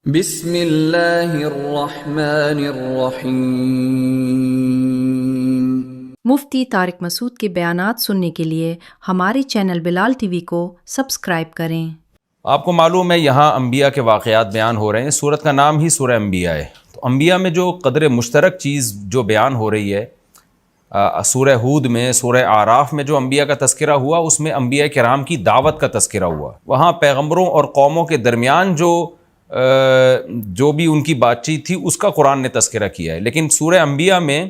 بسم اللہ الرحمن الرحیم۔ مفتی طارق مسعود کے بیانات سننے کے لیے ہمارے چینل بلال ٹی وی کو سبسکرائب کریں۔ آپ کو معلوم ہے یہاں انبیاء کے واقعات بیان ہو رہے ہیں، سورت کا نام ہی سورہ انبیاء ہے۔ تو انبیاء میں جو قدر مشترک چیز جو بیان ہو رہی ہے، سورہ ہود میں، سورہ اعراف میں جو انبیاء کا تذکرہ ہوا، اس میں انبیاء کرام کی دعوت کا تذکرہ ہوا۔ وہاں پیغمبروں اور قوموں کے درمیان جو بھی ان کی بات چیت تھی اس کا قرآن نے تذکرہ کیا ہے۔ لیکن سورہ انبیاء میں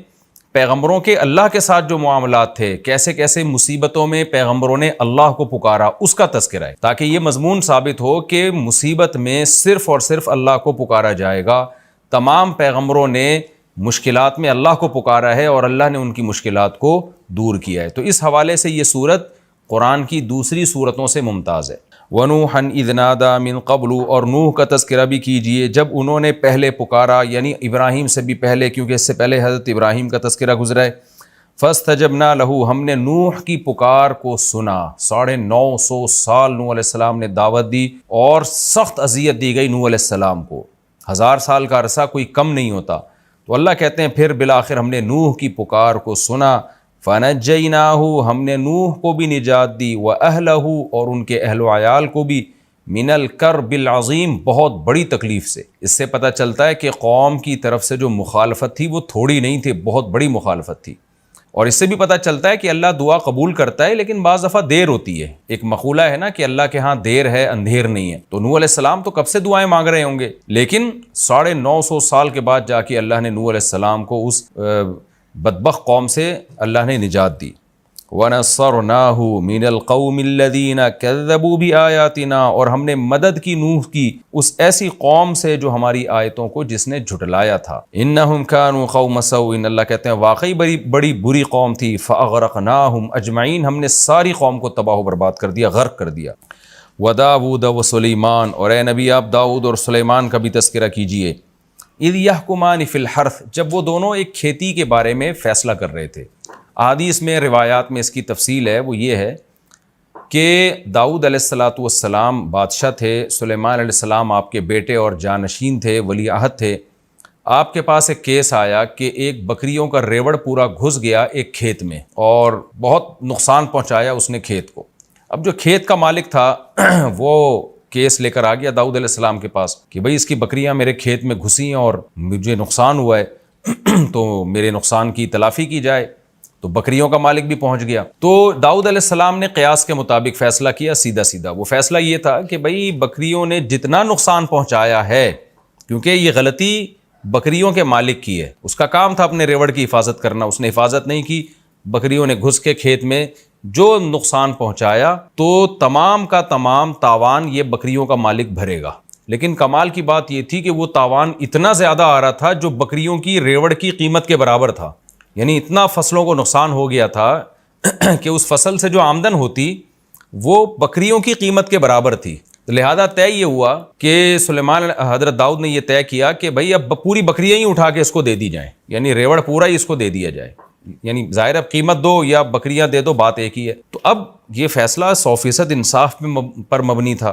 پیغمبروں کے اللہ کے ساتھ جو معاملات تھے، کیسے کیسے مصیبتوں میں پیغمبروں نے اللہ کو پکارا، اس کا تذکرہ ہے، تاکہ یہ مضمون ثابت ہو کہ مصیبت میں صرف اور صرف اللہ کو پکارا جائے گا۔ تمام پیغمبروں نے مشکلات میں اللہ کو پکارا ہے اور اللہ نے ان کی مشکلات کو دور کیا ہے۔ تو اس حوالے سے یہ سورت قرآن کی دوسری سورتوں سے ممتاز ہے۔ وَنُوحًا إِذْ نَادَىٰ مِن قَبْلُ، اور نوح کا تذکرہ بھی کیجئے جب انہوں نے پہلے پکارا، یعنی ابراہیم سے بھی پہلے، کیونکہ اس سے پہلے حضرت ابراہیم کا تذکرہ گزرا ہے۔ فَاسْتَجَبْنَا لَهُ، ہم نے نوح کی پکار کو سنا۔ 950 سال نوح علیہ السلام نے دعوت دی اور سخت اذیت دی گئی نوح علیہ السلام کو۔ 1000 سال کا عرصہ کوئی کم نہیں ہوتا۔ تو اللہ کہتے ہیں پھر بالآخر ہم نے نوح کی پکار کو سنا۔ فَنَجَّيْنَاهُ، ہم نے نوح کو بھی نجات دی، وَأَهْلَهُ، اور ان کے اہل و عیال کو بھی، مِنَ الْكَرْبِ الْعَظِيمِ، بہت بڑی تکلیف سے۔ اس سے پتہ چلتا ہے کہ قوم کی طرف سے جو مخالفت تھی وہ تھوڑی نہیں تھی، بہت بڑی مخالفت تھی۔ اور اس سے بھی پتہ چلتا ہے کہ اللہ دعا قبول کرتا ہے، لیکن بعض دفعہ دیر ہوتی ہے۔ ایک مقولہ ہے نا کہ اللہ کے ہاں دیر ہے اندھیر نہیں ہے۔ تو نوح علیہ السلام تو کب سے دعائیں مانگ رہے ہوں گے، لیکن 950 سال کے بعد جا کے اللہ نے نوح علیہ السلام کو اس بدبخت قوم سے اللہ نے نجات دی۔ وَنَصَّرْنَاهُ مِنَ الْقَوْمِ الَّذِينَ كَذَّبُوا بِآيَاتِنَا، اور ہم نے مدد کی نوح کی اس ایسی قوم سے جو ہماری آیتوں کو جس نے جھٹلایا تھا۔ إِنَّهُمْ كَانُوا قَوْمَ سَوْءٍ، اللہ کہتے ہیں واقعی بڑی بری قوم تھی۔ فَأَغْرَقْنَاهُمْ أَجْمَعِينَ، ہم نے ساری قوم کو تباہ و برباد کر دیا، غرق کر دیا۔ وَدَاوُودَ وَسُلَيْمَانَ، اور اے نبی آپ داؤد اور سلیمان کا بھی تذکرہ کیجئے۔ اِذْ يَحْكُمَانِ فِي الْحَرْثِ، جب وہ دونوں ایک کھیتی کے بارے میں فیصلہ کر رہے تھے۔ احادیث میں، روایات میں اس کی تفصیل ہے، وہ یہ ہے کہ داؤد علیہ السلام بادشاہ تھے، سلیمان علیہ السلام آپ کے بیٹے اور جانشین تھے، ولی عہد تھے۔ آپ کے پاس ایک کیس آیا کہ ایک بکریوں کا ریوڑ پورا گھس گیا ایک کھیت میں اور بہت نقصان پہنچایا اس نے کھیت کو۔ اب جو کھیت کا مالک تھا وہ کیس لے کر آ گیا داؤد علیہ السلام کے پاس کہ بھئی اس کی بکریاں میرے کھیت میں گھسیں اور مجھے نقصان ہوا ہے تو میرے نقصان کی تلافی کی جائے۔ تو بکریوں کا مالک بھی پہنچ گیا۔ تو داؤد علیہ السلام نے قیاس کے مطابق فیصلہ کیا، سیدھا وہ فیصلہ یہ تھا کہ بھئی بکریوں نے جتنا نقصان پہنچایا ہے، کیونکہ یہ غلطی بکریوں کے مالک کی ہے، اس کا کام تھا اپنے ریوڑ کی حفاظت کرنا، اس نے حفاظت نہیں کی، بکریوں نے گھس کے کھیت میں جو نقصان پہنچایا تو تمام کا تمام تاوان یہ بکریوں کا مالک بھرے گا۔ لیکن کمال کی بات یہ تھی کہ وہ تاوان اتنا زیادہ آ رہا تھا جو بکریوں کی ریوڑ کی قیمت کے برابر تھا، یعنی اتنا فصلوں کو نقصان ہو گیا تھا کہ اس فصل سے جو آمدن ہوتی وہ بکریوں کی قیمت کے برابر تھی۔ لہذا طے یہ ہوا کہ حضرت داؤد نے یہ طے کیا کہ بھئی اب پوری بکریاں ہی اٹھا کے اس کو دے دی جائیں، یعنی ریوڑ پورا ہی اس کو دے دیا جائے، یعنی ظاہر اب قیمت دو یا بکریاں دے دو، بات ایک ہی ہے۔ تو اب یہ فیصلہ 100% انصاف پر مبنی تھا،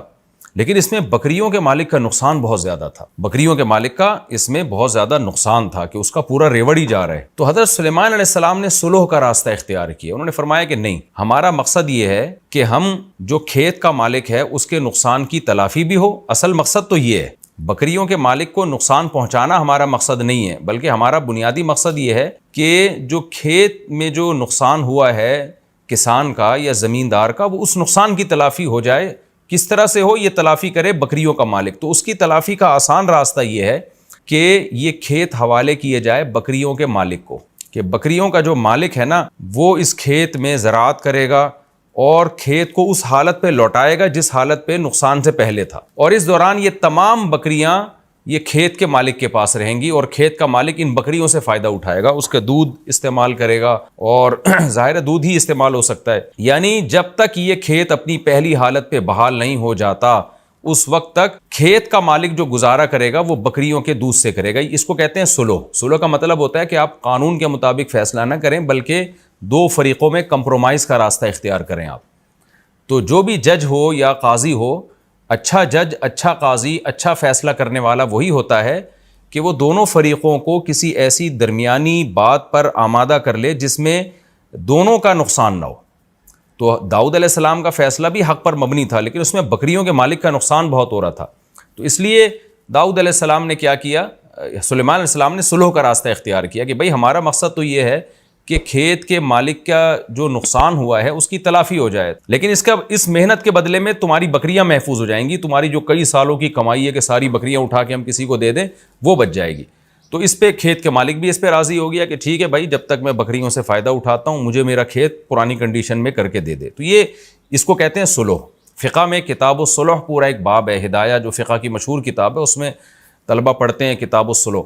لیکن اس میں بکریوں کے مالک کا نقصان بہت زیادہ تھا، بکریوں کے مالک کا اس میں بہت زیادہ نقصان تھا کہ اس کا پورا ریوڑ ہی جا رہا ہے۔ تو حضرت سلیمان علیہ السلام نے صلح کا راستہ اختیار کیا۔ انہوں نے فرمایا کہ نہیں، ہمارا مقصد یہ ہے کہ ہم جو کھیت کا مالک ہے اس کے نقصان کی تلافی بھی ہو، اصل مقصد تو یہ ہے، بکریوں کے مالک کو نقصان پہنچانا ہمارا مقصد نہیں ہے، بلکہ ہمارا بنیادی مقصد یہ ہے کہ جو کھیت میں جو نقصان ہوا ہے کسان کا یا زمیندار کا، وہ اس نقصان کی تلافی ہو جائے۔ کس طرح سے ہو، یہ تلافی کرے بکریوں کا مالک۔ تو اس کی تلافی کا آسان راستہ یہ ہے کہ یہ کھیت حوالے کیے جائے بکریوں کے مالک کو، کہ بکریوں کا جو مالک ہے نا وہ اس کھیت میں زراعت کرے گا اور کھیت کو اس حالت پہ لوٹائے گا جس حالت پہ نقصان سے پہلے تھا، اور اس دوران یہ تمام بکریاں یہ کھیت کے مالک کے پاس رہیں گی اور کھیت کا مالک ان بکریوں سے فائدہ اٹھائے گا، اس کا دودھ استعمال کرے گا، اور ظاہر دودھ ہی استعمال ہو سکتا ہے، یعنی جب تک یہ کھیت اپنی پہلی حالت پہ بحال نہیں ہو جاتا اس وقت تک کھیت کا مالک جو گزارا کرے گا وہ بکریوں کے دودھ سے کرے گا۔ اس کو کہتے ہیں صلح۔ صلح کا مطلب ہوتا ہے کہ آپ قانون کے مطابق فیصلہ نہ کریں بلکہ دو فریقوں میں کمپرومائز کا راستہ اختیار کریں آپ۔ تو جو بھی جج ہو یا قاضی ہو اچھا جج، اچھا قاضی، اچھا فیصلہ کرنے والا وہی ہوتا ہے کہ وہ دونوں فریقوں کو کسی ایسی درمیانی بات پر آمادہ کر لے جس میں دونوں کا نقصان نہ ہو. تو داؤد علیہ السلام کا فیصلہ بھی حق پر مبنی تھا، لیکن اس میں بکریوں کے مالک کا نقصان بہت ہو رہا تھا. تو اس لیے داؤد علیہ السلام نے کیا کیا، سلیمان علیہ السلام نے صلح کا راستہ اختیار کیا کہ بھئی ہمارا مقصد تو یہ ہے کہ کھیت کے مالک کا جو نقصان ہوا ہے اس کی تلافی ہو جائے، لیکن اس محنت کے بدلے میں تمہاری بکریاں محفوظ ہو جائیں گی، تمہاری جو کئی سالوں کی کمائی ہے کہ ساری بکریاں اٹھا کے ہم کسی کو دے دیں وہ بچ جائے گی. تو اس پہ کھیت کے مالک بھی اس پہ راضی ہو گیا کہ ٹھیک ہے بھائی، جب تک میں بکریوں سے فائدہ اٹھاتا ہوں مجھے میرا کھیت پرانی کنڈیشن میں کر کے دے دے. تو یہ اس کو کہتے ہیں صلح. فقہ میں کتاب الصلح پورا ایک باب ہے، ہدایہ جو فقہ کی مشہور کتاب ہے اس میں طلبہ پڑھتے ہیں کتاب الصلح.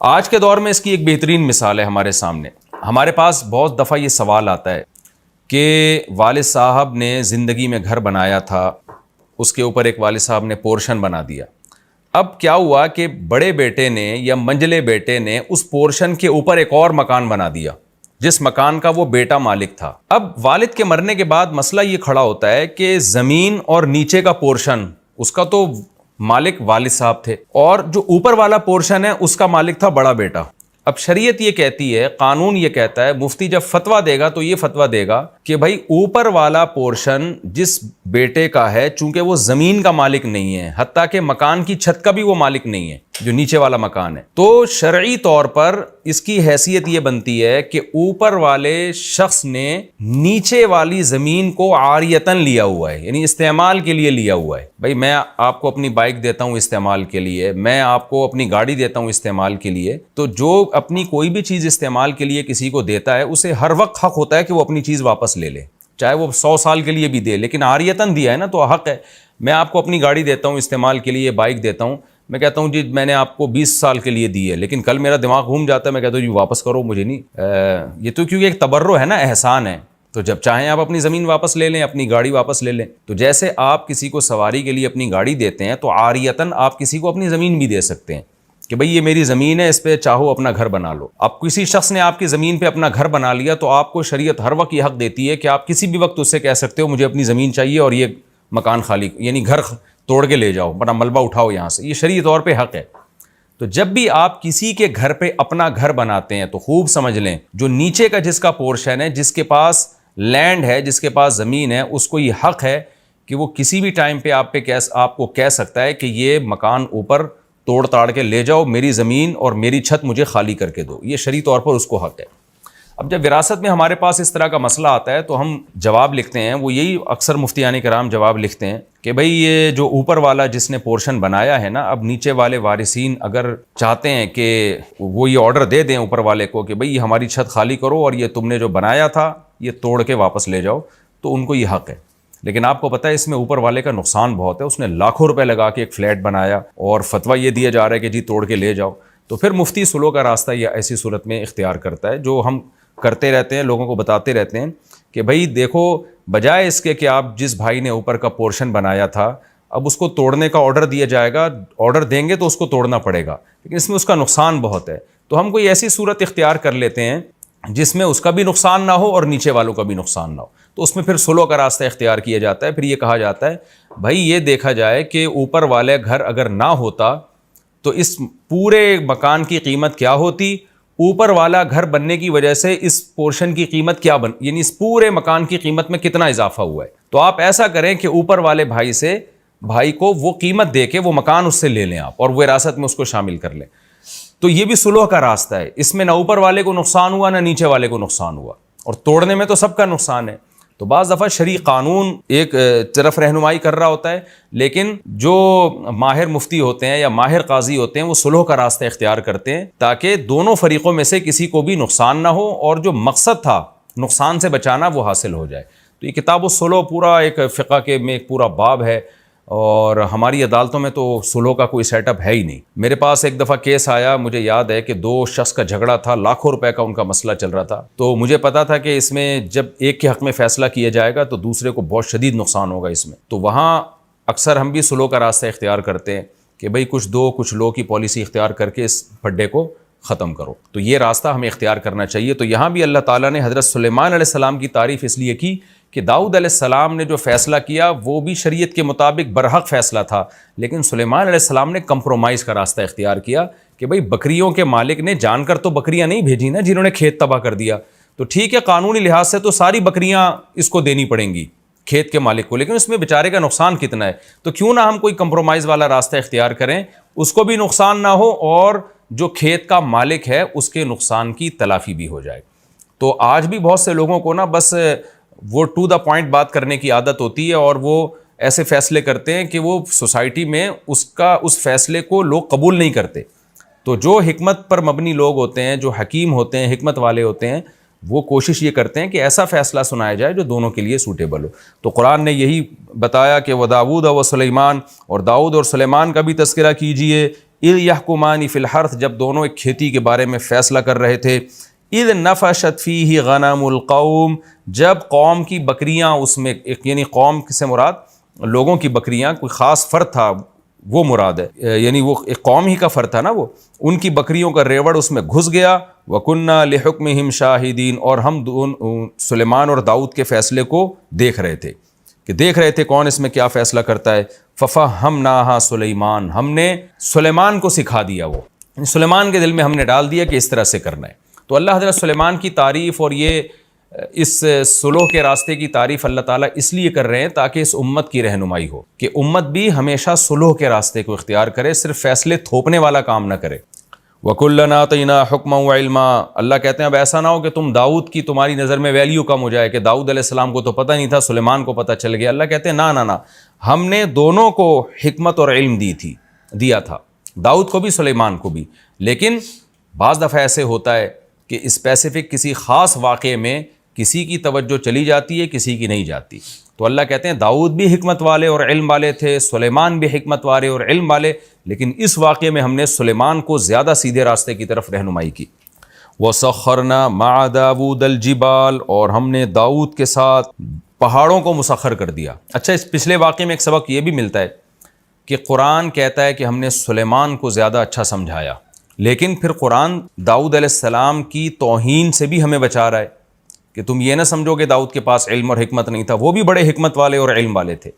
آج کے دور میں اس کی ایک بہترین مثال ہے ہمارے سامنے. ہمارے پاس بہت دفعہ یہ سوال آتا ہے کہ والد صاحب نے زندگی میں گھر بنایا تھا، اس کے اوپر ایک والد صاحب نے پورشن بنا دیا. اب کیا ہوا کہ بڑے بیٹے نے یا منجلے بیٹے نے اس پورشن کے اوپر ایک اور مکان بنا دیا جس مکان کا وہ بیٹا مالک تھا. اب والد کے مرنے کے بعد مسئلہ یہ کھڑا ہوتا ہے کہ زمین اور نیچے کا پورشن اس کا تو مالک والد صاحب تھے، اور جو اوپر والا پورشن ہے اس کا مالک تھا بڑا بیٹا. اب شریعت یہ کہتی ہے، قانون یہ کہتا ہے، مفتی جب فتویٰ دے گا تو یہ فتویٰ دے گا کہ بھائی اوپر والا پورشن جس بیٹے کا ہے چونکہ وہ زمین کا مالک نہیں ہے، حتیٰ کہ مکان کی چھت کا بھی وہ مالک نہیں ہے جو نیچے والا مکان ہے، تو شرعی طور پر اس کی حیثیت یہ بنتی ہے کہ اوپر والے شخص نے نیچے والی زمین کو عاریتاً لیا ہوا ہے، یعنی استعمال کے لیے لیا ہوا ہے. بھائی میں آپ کو اپنی بائک دیتا ہوں استعمال کے لیے، میں آپ کو اپنی گاڑی دیتا ہوں استعمال کے لیے، تو جو اپنی کوئی بھی چیز استعمال کے لیے کسی کو دیتا ہے اسے ہر وقت حق ہوتا ہے کہ وہ اپنی چیز واپس لے لے، چاہے وہ 100 سال کے لیے بھی دے، لیکن عاریتاً دیا ہے نا تو حق ہے. میں آپ کو اپنی گاڑی دیتا ہوں استعمال کے لیے، بائک دیتا ہوں، میں کہتا ہوں جی میں نے آپ کو 20 سال کے لیے دی ہے، لیکن کل میرا دماغ گھوم جاتا ہے، میں کہتا ہوں جی واپس کرو، مجھے نہیں. یہ تو کیونکہ ایک تبرع ہے نا، احسان ہے، تو جب چاہیں آپ اپنی زمین واپس لے لیں، اپنی گاڑی واپس لے لیں. تو جیسے آپ کسی کو سواری کے لیے اپنی گاڑی دیتے ہیں تو عاریتاً آپ کسی کو اپنی زمین بھی دے سکتے ہیں کہ بھئی یہ میری زمین ہے، اس پہ چاہو اپنا گھر بنا لو. اب کسی شخص نے آپ کی زمین پہ اپنا گھر بنا لیا تو آپ کو شریعت ہر وقت یہ حق دیتی ہے کہ آپ کسی بھی وقت اس سے کہہ سکتے ہو مجھے اپنی زمین چاہیے اور یہ مکان خالی، یعنی گھر توڑ کے لے جاؤ، بڑا ملبہ اٹھاؤ یہاں سے. یہ شرعی طور پہ حق ہے. تو جب بھی آپ کسی کے گھر پہ اپنا گھر بناتے ہیں تو خوب سمجھ لیں جو نیچے کا جس کا پورشن ہے، جس کے پاس لینڈ ہے، جس کے پاس زمین ہے، اس کو یہ حق ہے کہ وہ کسی بھی ٹائم پہ آپ کو کہہ سکتا ہے کہ یہ مکان اوپر توڑ تاڑ کے لے جاؤ، میری زمین اور میری چھت مجھے خالی کر کے دو. یہ شرعی طور پر اس کو حق ہے. اب جب وراثت میں ہمارے پاس اس طرح کا مسئلہ آتا ہے تو ہم جواب لکھتے ہیں، وہ یہی اکثر مفتیان کرام جواب لکھتے ہیں کہ بھئی یہ جو اوپر والا جس نے پورشن بنایا ہے نا، اب نیچے والے وارثین اگر چاہتے ہیں کہ وہ یہ آرڈر دے دیں اوپر والے کو کہ بھئی یہ ہماری چھت خالی کرو اور یہ تم نے جو بنایا تھا یہ توڑ کے واپس لے جاؤ، تو ان کو یہ حق ہے. لیکن آپ کو پتہ ہے اس میں اوپر والے کا نقصان بہت ہے. اس نے لاکھوں روپے لگا کے ایک فلیٹ بنایا اور فتویٰ یہ دیا جا رہا ہے کہ جی توڑ کے لے جاؤ. تو پھر مفتی صلح کا راستہ یہ ایسی صورت میں اختیار کرتا ہے، جو ہم کرتے رہتے ہیں، لوگوں کو بتاتے رہتے ہیں کہ بھائی دیکھو، بجائے اس کے کہ آپ جس بھائی نے اوپر کا پورشن بنایا تھا اب اس کو توڑنے کا آرڈر دیا جائے گا، آرڈر دیں گے تو اس کو توڑنا پڑے گا، لیکن اس میں اس کا نقصان بہت ہے. تو ہم کوئی ایسی صورت اختیار کر لیتے ہیں جس میں اس کا بھی نقصان نہ ہو اور نیچے والوں کا بھی نقصان نہ ہو. تو اس میں پھر صلح کا راستہ اختیار کیا جاتا ہے. پھر یہ کہا جاتا ہے بھائی یہ دیکھا جائے کہ اوپر والے گھر اگر نہ ہوتا تو اس پورے مکان کی قیمت کیا ہوتی، اوپر والا گھر بننے کی وجہ سے اس پورشن کی قیمت کیا یعنی اس پورے مکان کی قیمت میں کتنا اضافہ ہوا ہے. تو آپ ایسا کریں کہ اوپر والے بھائی کو وہ قیمت دے کے وہ مکان اس سے لے لیں آپ، اور وہ وراثت میں اس کو شامل کر لیں. تو یہ بھی صلح کا راستہ ہے. اس میں نہ اوپر والے کو نقصان ہوا نہ نیچے والے کو نقصان ہوا، اور توڑنے میں تو سب کا نقصان ہے. تو بعض دفعہ شرعی قانون ایک طرف رہنمائی کر رہا ہوتا ہے، لیکن جو ماہر مفتی ہوتے ہیں یا ماہر قاضی ہوتے ہیں وہ صلح کا راستہ اختیار کرتے ہیں تاکہ دونوں فریقوں میں سے کسی کو بھی نقصان نہ ہو اور جو مقصد تھا نقصان سے بچانا وہ حاصل ہو جائے. تو یہ کتاب الصلح پورا ایک فقہ کے میں ایک پورا باب ہے، اور ہماری عدالتوں میں تو صلح کا کوئی سیٹ اپ ہے ہی نہیں. میرے پاس ایک دفعہ کیس آیا، مجھے یاد ہے کہ 2 شخص کا جھگڑا تھا، لاکھوں روپے کا ان کا مسئلہ چل رہا تھا. تو مجھے پتا تھا کہ اس میں جب ایک کے حق میں فیصلہ کیا جائے گا تو دوسرے کو بہت شدید نقصان ہوگا اس میں. تو وہاں اکثر ہم بھی صلح کا راستہ اختیار کرتے ہیں کہ بھئی کچھ دو کچھ لو کی پالیسی اختیار کر کے اس پھڈے کو ختم کرو. تو یہ راستہ ہمیں اختیار کرنا چاہیے. تو یہاں بھی اللہ تعالیٰ نے حضرت سلیمان علیہ السلام کی تعریف اس لیے کی کہ داؤد علیہ السلام نے جو فیصلہ کیا وہ بھی شریعت کے مطابق برحق فیصلہ تھا، لیکن سلیمان علیہ السلام نے کمپرومائز کا راستہ اختیار کیا کہ بھئی بکریوں کے مالک نے جان کر تو بکریاں نہیں بھیجی نا جنہوں نے کھیت تباہ کر دیا، تو ٹھیک ہے قانونی لحاظ سے تو ساری بکریاں اس کو دینی پڑیں گی کھیت کے مالک کو، لیکن اس میں بیچارے کا نقصان کتنا ہے، تو کیوں نہ ہم کوئی کمپرومائز والا راستہ اختیار کریں، اس کو بھی نقصان نہ ہو اور جو کھیت کا مالک ہے اس کے نقصان کی تلافی بھی ہو جائے۔ تو آج بھی بہت سے لوگوں کو نا بس وہ ٹو دا پوائنٹ بات کرنے کی عادت ہوتی ہے اور وہ ایسے فیصلے کرتے ہیں کہ وہ سوسائٹی میں اس فیصلے کو لوگ قبول نہیں کرتے۔ تو جو حکمت پر مبنی لوگ ہوتے ہیں، جو حکیم ہوتے ہیں، حکمت والے ہوتے ہیں، وہ کوشش یہ کرتے ہیں کہ ایسا فیصلہ سنایا جائے جو دونوں کے لیے سوٹیبل ہو۔ تو قرآن نے یہی بتایا کہ وَدَاوُودَ وَسُلَیمان، اور داؤد اور سلیمان کا بھی تذکرہ کیجئے، اِذْ يَحْكُمَانِ فِي الْحَرْثِ، جب دونوں ایک کھیتی کے بارے میں فیصلہ کر رہے تھے، اِذْ نَفَشَتْ فِيهِ غَنَمُ الْقَوْمِ، جب قوم کی بکریاں اس میں، یعنی قوم سے مراد لوگوں کی بکریاں، کوئی خاص فرد تھا وہ مراد ہے، یعنی وہ ایک قوم ہی کا فرد تھا نا، وہ ان کی بکریوں کا ریوڑ اس میں گھس گیا، وَكُنَّا لِحُكْمِهِمْ شَاهِدِينَ، اور ہم سلیمان اور داؤد کے فیصلے کو دیکھ رہے تھے کون اس میں کیا فیصلہ کرتا ہے۔ فَفَهَّمْنَاهَا سلیمان، ہم نے سلیمان کو سکھا دیا، وہ سلیمان کے دل میں ہم نے ڈال دیا کہ اس طرح سے کرنا ہے۔ تو اللہ حضرت سلیمان کی تعریف اور یہ اس صلح کے راستے کی تعریف اللہ تعالیٰ اس لیے کر رہے ہیں تاکہ اس امت کی رہنمائی ہو، کہ امت بھی ہمیشہ صلح کے راستے کو اختیار کرے، صرف فیصلے تھوپنے والا کام نہ کرے۔ وَكُلًّا آتَيْنَا حُكْمًا وَعِلْمًا، اللہ کہتے ہیں اب ایسا نہ ہو کہ داؤد کی تمہاری نظر میں ویلیو کم ہو جائے کہ داؤد علیہ السلام کو تو پتہ نہیں تھا، سلیمان کو پتہ چل گیا۔ اللہ کہتے ہیں نہ، ہم نے دونوں کو حکمت اور علم دیا تھا، داؤد کو بھی سلیمان کو بھی، لیکن بعض دفعہ ایسے ہوتا ہے کہ اسپیسیفک کسی خاص واقعے میں کسی کی توجہ چلی جاتی ہے، کسی کی نہیں جاتی۔ تو اللہ کہتے ہیں داؤد بھی حکمت والے اور علم والے تھے، سلیمان بھی حکمت والے اور علم والے، لیکن اس واقعے میں ہم نے سلیمان کو زیادہ سیدھے راستے کی طرف رہنمائی کی۔ وَسَخَّرْنَا مَعَ دَاوُودَ الْجِبَالَ، اور ہم نے داؤد کے ساتھ پہاڑوں کو مسخر کر دیا۔ اچھا، اس پچھلے واقعے میں ایک سبق یہ بھی ملتا ہے کہ قرآن کہتا ہے کہ ہم نے سلیمان کو زیادہ اچھا سمجھایا، لیکن پھر قرآن داؤد علیہ السلام کی توہین سے بھی ہمیں بچا رہا ہے کہ تم یہ نہ سمجھو کہ داؤد کے پاس علم اور حکمت نہیں تھا، وہ بھی بڑے حکمت والے اور علم والے تھے۔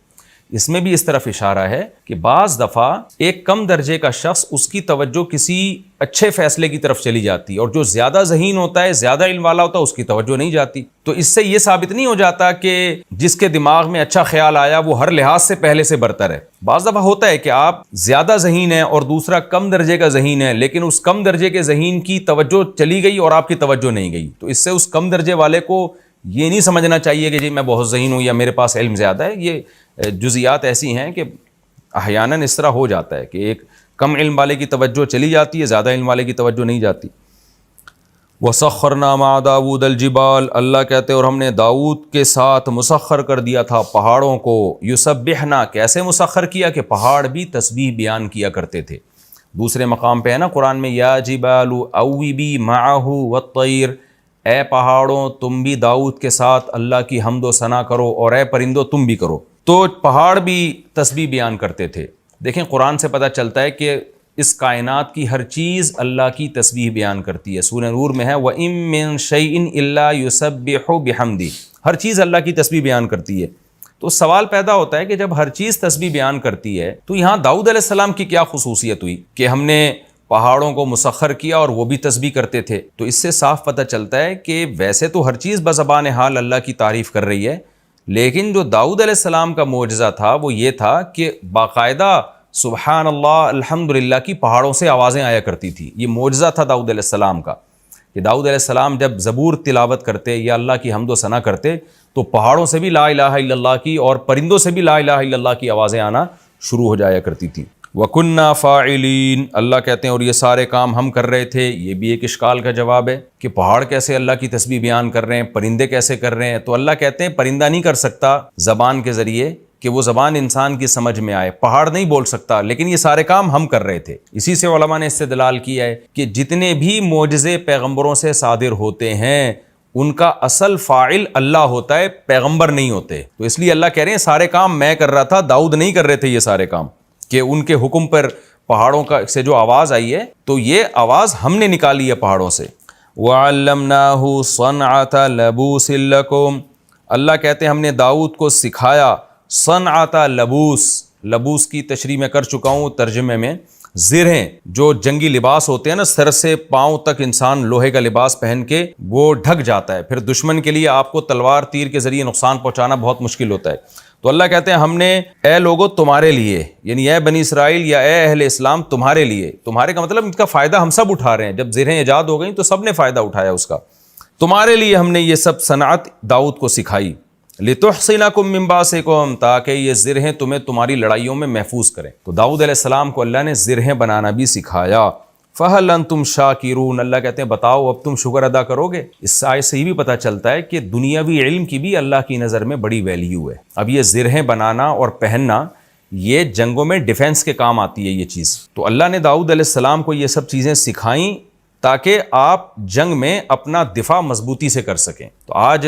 اس میں بھی اس طرف اشارہ ہے کہ بعض دفعہ ایک کم درجے کا شخص، اس کی توجہ کسی اچھے فیصلے کی طرف چلی جاتی ہے، اور جو زیادہ ذہین ہوتا ہے، زیادہ علم والا ہوتا ہے، اس کی توجہ نہیں جاتی۔ تو اس سے یہ ثابت نہیں ہو جاتا کہ جس کے دماغ میں اچھا خیال آیا وہ ہر لحاظ سے پہلے سے برتر ہے۔ بعض دفعہ ہوتا ہے کہ آپ زیادہ ذہین ہیں اور دوسرا کم درجے کا ذہین ہے، لیکن اس کم درجے کے ذہین کی توجہ چلی گئی اور آپ کی توجہ نہیں گئی، تو اس سے اس کم درجے والے کو یہ نہیں سمجھنا چاہیے کہ جی میں بہت ذہین ہوں یا میرے پاس علم زیادہ ہے۔ یہ جزیات ایسی ہیں کہ احیاناً اس طرح ہو جاتا ہے کہ ایک کم علم والے کی توجہ چلی جاتی ہے، زیادہ علم والے کی توجہ نہیں جاتی۔ وَسَخَّرْنَا مَعَ دَاوُودَ الْجِبَالَ، اللہ کہتے ہیں اور ہم نے داؤد کے ساتھ مسخر کر دیا تھا پہاڑوں کو، یُسَبِّحْنَا، کیسے مسخر کیا کہ پہاڑ بھی تسبیح بیان کیا کرتے تھے۔ دوسرے مقام پہ ہے نا قرآن میں، یا جبال اوبی معہ والطیر، اے پہاڑوں تم بھی داؤد کے ساتھ اللہ کی حمد و ثنا کرو، اور اے پرندوں تم بھی کرو۔ تو پہاڑ بھی تسبیح بیان کرتے تھے۔ دیکھیں قرآن سے پتہ چلتا ہے کہ اس کائنات کی ہر چیز اللہ کی تسبیح بیان کرتی ہے۔ سورہ نور میں ہے وَإِن مِّن شَيْءٍ إِلَّا يُسَبِّحُ بِحَمْدِهِ، ہر چیز اللہ کی تسبیح بیان کرتی ہے۔ تو سوال پیدا ہوتا ہے کہ جب ہر چیز تسبیح بیان کرتی ہے تو یہاں داؤد علیہ السلام کی کیا خصوصیت ہوئی کہ ہم نے پہاڑوں کو مسخر کیا اور وہ بھی تسبیح کرتے تھے؟ تو اس سے صاف پتہ چلتا ہے کہ ویسے تو ہر چیز بزبان حال اللہ کی تعریف کر رہی ہے، لیکن جو داؤد علیہ السلام کا معجزہ تھا وہ یہ تھا کہ باقاعدہ سبحان اللہ الحمدللہ کی پہاڑوں سے آوازیں آیا کرتی تھی۔ یہ معجزہ تھا داؤد علیہ السلام کا کہ داؤد علیہ السلام جب زبور تلاوت کرتے یا اللہ کی حمد و ثنا کرتے تو پہاڑوں سے بھی لا الہ الا اللہ کی اور پرندوں سے بھی لا الہ الا اللہ کی آوازیں آنا شروع ہو جایا کرتی تھی۔ وَكُنَّا فَاعِلِينَ، اللہ کہتے ہیں اور یہ سارے کام ہم کر رہے تھے۔ یہ بھی ایک اشکال کا جواب ہے کہ پہاڑ کیسے اللہ کی تسبیح بیان کر رہے ہیں، پرندے کیسے کر رہے ہیں؟ تو اللہ کہتے ہیں پرندہ نہیں کر سکتا زبان کے ذریعے کہ وہ زبان انسان کی سمجھ میں آئے، پہاڑ نہیں بول سکتا، لیکن یہ سارے کام ہم کر رہے تھے۔ اسی سے علماء نے استدلال کیا ہے کہ جتنے بھی معجزے پیغمبروں سے صادر ہوتے ہیں ان کا اصل فاعل اللہ ہوتا ہے، پیغمبر نہیں ہوتے۔ تو اس لیے اللہ کہہ رہے ہیں سارے کام میں کر رہا تھا، داؤد نہیں کر رہے تھے یہ سارے کام، کہ ان کے حکم پر پہاڑوں کا سے جو آواز آئی ہے تو یہ آواز ہم نے نکالی ہے پہاڑوں سے۔ وَعَلَّمْنَاهُ صَنْعَةَ لَبُوسٍ لَكُمْ، اللہ کہتے ہیں ہم نے داؤد کو سکھایا صنعت لبوس، لبوس کی تشریح میں کر چکا ہوں ترجمے میں، زرہیں جو جنگی لباس ہوتے ہیں نا، سر سے پاؤں تک انسان لوہے کا لباس پہن کے وہ ڈھک جاتا ہے، پھر دشمن کے لیے آپ کو تلوار تیر کے ذریعے نقصان پہنچانا بہت مشکل ہوتا ہے۔ تو اللہ کہتے ہیں ہم نے اے لوگوں تمہارے لیے، یعنی اے بنی اسرائیل یا اے اہل اسلام تمہارے لیے، تمہارے کا مطلب ان کا فائدہ ہم سب اٹھا رہے ہیں، جب زرہیں ایجاد ہو گئیں تو سب نے فائدہ اٹھایا اس کا، تمہارے لیے ہم نے یہ سب صنعت داؤد کو سکھائی، لِتُحْصِنَكُم مِّن بَأْسِكُم، تاکہ یہ زرہیں تمہیں تمہاری لڑائیوں میں محفوظ کریں۔ تو داؤد علیہ السلام کو اللہ نے زرہیں بنانا بھی سکھایا۔ فَهَلْ أَنْتُمْ شَاكِرُونَ، اللہ کہتے ہیں بتاؤ اب تم شکر ادا کرو گے۔ اس آیت سے یہ بھی پتہ چلتا ہے کہ دنیاوی علم کی بھی اللہ کی نظر میں بڑی ویلیو ہے۔ اب یہ زرہیں بنانا اور پہننا یہ جنگوں میں ڈیفنس کے کام آتی ہے یہ چیز، تو اللہ نے داؤد علیہ السلام کو یہ سب چیزیں سکھائیں تاکہ آپ جنگ میں اپنا دفاع مضبوطی سے کر سکیں۔ تو آج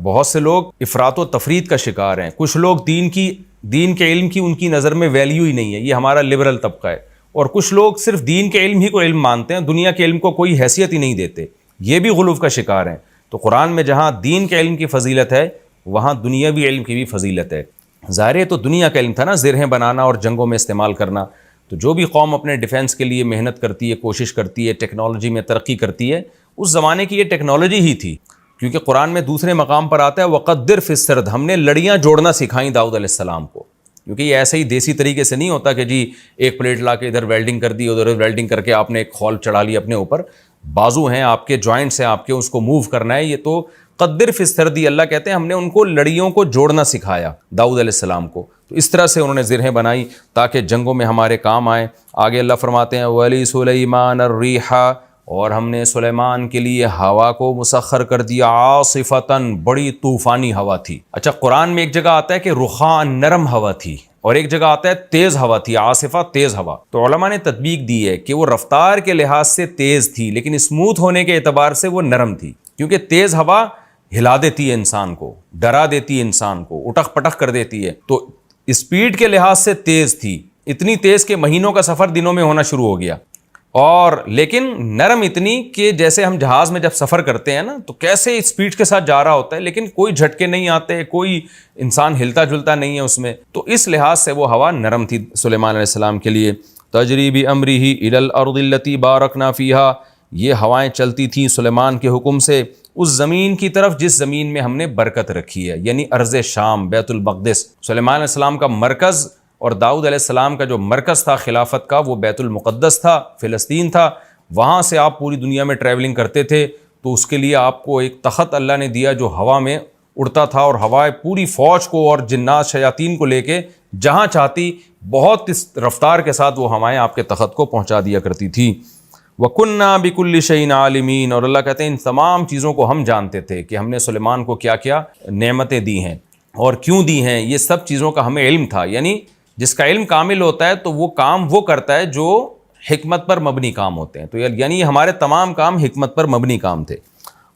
بہت سے لوگ افراط و تفرید کا شکار ہیں، کچھ لوگ دین کے علم کی ان کی نظر میں ویلیو ہی نہیں ہے، یہ ہمارا لبرل طبقہ ہے، اور کچھ لوگ صرف دین کے علم ہی کو علم مانتے ہیں، دنیا کے علم کو کوئی حیثیت ہی نہیں دیتے، یہ بھی غلو کا شکار ہیں۔ تو قرآن میں جہاں دین کے علم کی فضیلت ہے وہاں دنیاوی علم کی بھی فضیلت ہے۔ ظاہر ہے تو دنیا کا علم تھا نا، زرہیں بنانا اور جنگوں میں استعمال کرنا، تو جو بھی قوم اپنے ڈیفنس کے لیے محنت کرتی ہے، کوشش کرتی ہے، ٹیکنالوجی میں ترقی کرتی ہے، اس زمانے کی یہ ٹیکنالوجی ہی تھی، کیونکہ قرآن میں دوسرے مقام پر آتا ہے وَقَدِّرْ فِي السَّرْدِ، ہم نے لڑیاں جوڑنا سکھائیں داؤد علیہ السلام کو، کیونکہ یہ ایسے ہی دیسی طریقے سے نہیں ہوتا کہ جی ایک پلیٹ لا کے ادھر ویلڈنگ کر دی، ادھر ویلڈنگ کر کے آپ نے ایک خول چڑھا لی اپنے اوپر، بازو ہیں آپ کے، جوائنٹس ہیں آپ کے، اس کو موو کرنا ہے، یہ تو قدر فی السردی، اللہ کہتے ہیں ہم نے ان کو لڑیوں کو جوڑنا سکھایا داؤد علیہ السلام کو، تو اس طرح سے انہوں نے زرہیں بنائی تاکہ جنگوں میں ہمارے کام آئیں۔ آگے اللہ فرماتے ہیں وَلِسُلَيْمَانَ الرِّيحَ، اور ہم نے سلیمان کے لیے ہوا کو مسخر کر دیا، عاصفتاً، بڑی طوفانی ہوا تھی۔ اچھا قرآن میں ایک جگہ آتا ہے کہ رخان، نرم ہوا تھی، اور ایک جگہ آتا ہے تیز ہوا تھی، عاصفہ تیز ہوا۔ تو علماء نے تطبیق دی ہے کہ وہ رفتار کے لحاظ سے تیز تھی لیکن اسموتھ ہونے کے اعتبار سے وہ نرم تھی، کیونکہ تیز ہوا ہلا دیتی ہے انسان کو، ڈرا دیتی ہے انسان کو، اٹک پٹک کر دیتی ہے، تو اسپیڈ کے لحاظ سے تیز تھی، اتنی تیز کہ مہینوں کا سفر دنوں میں ہونا شروع ہو گیا، اور لیکن نرم اتنی کہ جیسے ہم جہاز میں جب سفر کرتے ہیں نا تو کیسے اسپیڈ کے ساتھ جا رہا ہوتا ہے لیکن کوئی جھٹکے نہیں آتے، کوئی انسان ہلتا جلتا نہیں ہے اس میں، تو اس لحاظ سے وہ ہوا نرم تھی سلیمان علیہ السلام کے لیے۔ تجری بامرہ الی الارض التی بارکنا فیہا، یہ ہوائیں چلتی تھیں سلیمان کے حکم سے اس زمین کی طرف جس زمین میں ہم نے برکت رکھی ہے، یعنی ارض شام، بیت المقدس۔ سلیمان علیہ السلام کا مرکز اور داؤد علیہ السلام کا جو مرکز تھا خلافت کا وہ بیت المقدس تھا، فلسطین تھا، وہاں سے آپ پوری دنیا میں ٹریولنگ کرتے تھے، تو اس کے لیے آپ کو ایک تخت اللہ نے دیا جو ہوا میں اڑتا تھا، اور ہوائیں پوری فوج کو اور جنات شیاطین کو لے کے جہاں چاہتی بہت اس رفتار کے ساتھ وہ ہوائیں آپ کے تخت کو پہنچا دیا کرتی تھی۔ وَكُنَّا بِكُلِّ شَيْءٍ عَالِمِينَ، اور اللہ کہتے ہیں ان تمام چیزوں کو ہم جانتے تھے کہ ہم نے سلیمان کو کیا کیا نعمتیں دی ہیں اور کیوں دی ہیں، یہ سب چیزوں کا ہمیں علم تھا، یعنی جس کا علم کامل ہوتا ہے تو وہ کام وہ کرتا ہے جو حکمت پر مبنی کام ہوتے ہیں، تو یعنی ہمارے تمام کام حکمت پر مبنی کام تھے۔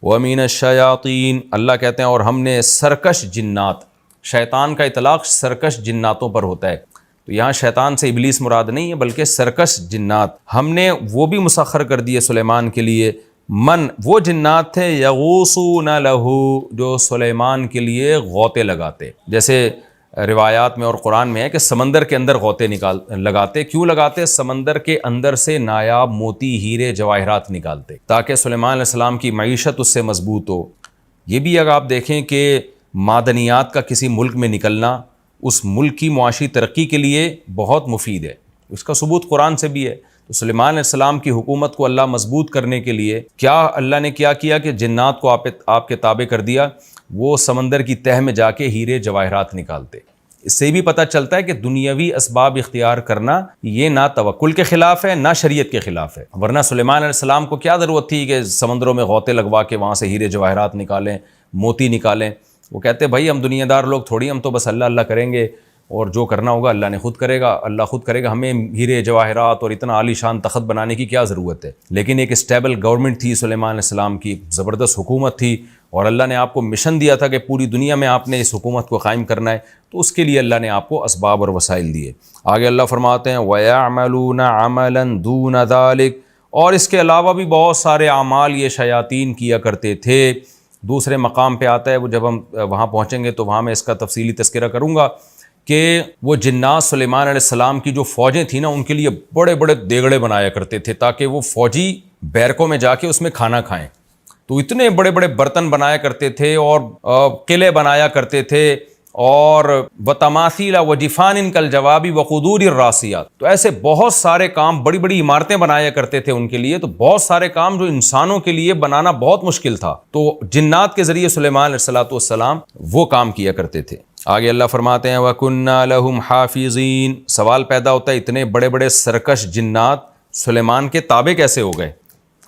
وَمِنَ الشَّيَاطِينِ، اللہ کہتے ہیں اور ہم نے سرکش جنات، شیطان کا اطلاق سرکش جناتوں پر ہوتا ہے، تو یہاں شیطان سے ابلیس مراد نہیں ہے بلکہ سرکش جنات ہم نے وہ بھی مسخر کر دیے سلیمان کے لیے۔ من، وہ جنات تھے یغوصون لہو، جو سلیمان کے لیے غوطے لگاتے، جیسے روایات میں اور قرآن میں ہے کہ سمندر کے اندر غوطے لگاتے، کیوں لگاتے؟ سمندر کے اندر سے نایاب موتی، ہیرے، جواہرات نکالتے تاکہ سلیمان علیہ السلام کی معیشت اس سے مضبوط ہو۔ یہ بھی اگر آپ دیکھیں کہ معدنیات کا کسی ملک میں نکلنا اس ملک کی معاشی ترقی کے لیے بہت مفید ہے، اس کا ثبوت قرآن سے بھی ہے۔ تو سلیمان علیہ السلام کی حکومت کو اللہ مضبوط کرنے کے لیے کیا اللہ نے کیا کہ جنات کو آپ کے تابع کر دیا، وہ سمندر کی تہ میں جا کے ہیرے جواہرات نکالتے۔ اس سے بھی پتہ چلتا ہے کہ دنیاوی اسباب اختیار کرنا یہ نہ توکل کے خلاف ہے نہ شریعت کے خلاف ہے، ورنہ سلیمان علیہ السلام کو کیا ضرورت تھی کہ سمندروں میں غوطے لگوا کے وہاں سے ہیرے جواہرات نکالیں، موتی نکالیں؟ وہ کہتے بھائی ہم دنیا دار لوگ تھوڑی، ہم تو بس اللہ اللہ کریں گے اور جو کرنا ہوگا اللہ نے خود کرے گا، اللہ خود کرے گا، ہمیں ہیرے جواہرات اور اتنا عالی شان تخت بنانے کی کیا ضرورت ہے؟ لیکن ایک اسٹیبل گورنمنٹ تھی سلیمان علیہ السلام کی، زبردست حکومت تھی، اور اللہ نے آپ کو مشن دیا تھا کہ پوری دنیا میں آپ نے اس حکومت کو قائم کرنا ہے، تو اس کے لیے اللہ نے آپ کو اسباب اور وسائل دیے۔ آگے اللہ فرماتے ہیں وَيَعْمَلُونَ عَمَلًا دُونَ ذَلِكَ، اور اس کے علاوہ بھی بہت سارے اعمال یہ شیاطین کیا کرتے تھے، دوسرے مقام پہ آتا ہے، وہ جب ہم وہاں پہنچیں گے تو وہاں میں اس کا تفصیلی تذکرہ کروں گا کہ وہ جنات سلیمان علیہ السلام کی جو فوجیں تھیں نا، ان کے لیے بڑے بڑے دیگڑے بنایا کرتے تھے تاکہ وہ فوجی بیرکوں میں جا کے اس میں کھانا کھائیں. تو اتنے بڑے بڑے برتن بنایا کرتے تھے اور قلعے بنایا کرتے تھے، اور وتماثیل وجفان کالجواب وقدور الراسیات. تو ایسے بہت سارے کام، بڑی بڑی عمارتیں بنایا کرتے تھے ان کے لیے. تو بہت سارے کام جو انسانوں کے لیے بنانا بہت مشکل تھا، تو جنات کے ذریعے سلیمان علیہ السلام وہ کام کیا کرتے تھے. آگے اللہ فرماتے ہیں وَكُنَّا لَهُمْ حَافِظِينَ. سوال پیدا ہوتا ہے اتنے بڑے بڑے سرکش جنات سلیمان کے تابع کیسے ہو گئے؟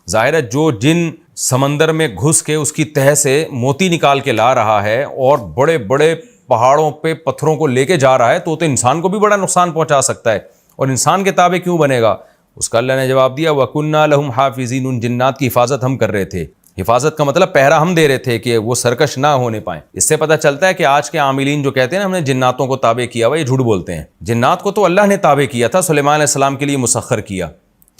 ظاہر ہے جو جن سمندر میں گھس کے اس کی تہہ سے موتی نکال کے لا رہا ہے اور بڑے بڑے پہاڑوں پہ پتھروں کو لے کے جا رہا ہے تو انسان کو بھی بڑا نقصان پہنچا سکتا ہے، اور انسان کے تابع کیوں بنے گا؟ اس کا اللہ نے جواب دیا وَكُنَّا لَهُمْ حَافِظِينَ. ان جنات کی حفاظت ہم کر رہے تھے. حفاظت کا مطلب پہرا ہم دے رہے تھے کہ وہ سرکش نہ ہونے پائیں. اس سے پتہ چلتا ہے کہ آج کے عاملین جو کہتے ہیں نا ہم نے جناتوں کو تابع کیا ہوا، یہ جھوٹ بولتے ہیں. جنات کو تو اللہ نے تابع کیا تھا، سلیمان علیہ السلام کے لیے مسخر کیا.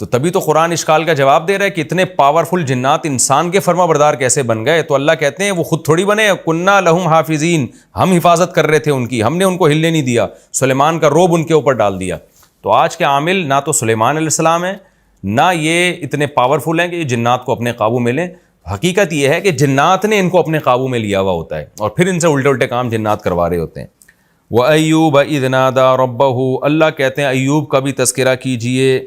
تو تبھی تو قرآن اشکال کا جواب دے رہا ہے کہ اتنے پاورفل جنات انسان کے فرما بردار کیسے بن گئے؟ تو اللہ کہتے ہیں وہ خود تھوڑی بنے. کنا لہم حافظین، ہم حفاظت کر رہے تھے ان کی، ہم نے ان کو ہلنے نہیں دیا، سلیمان کا روب ان کے اوپر ڈال دیا. تو آج کے عامل نہ تو سلیمان علیہ السلام ہیں، نہ یہ اتنے پاورفل ہیں کہ یہ جنات کو اپنے قابو میں لیں. حقیقت یہ ہے کہ جنات نے ان کو اپنے قابو میں لیا ہوا ہوتا ہے اور پھر ان سے الٹے الٹے کام جنات کروا رہے ہوتے ہیں. وَأَيُّوبَ إِذْ نَادَىٰ رَبَّهُ. اللہ کہتے ہیں ایوب کا بھی تذکرہ کیجئے،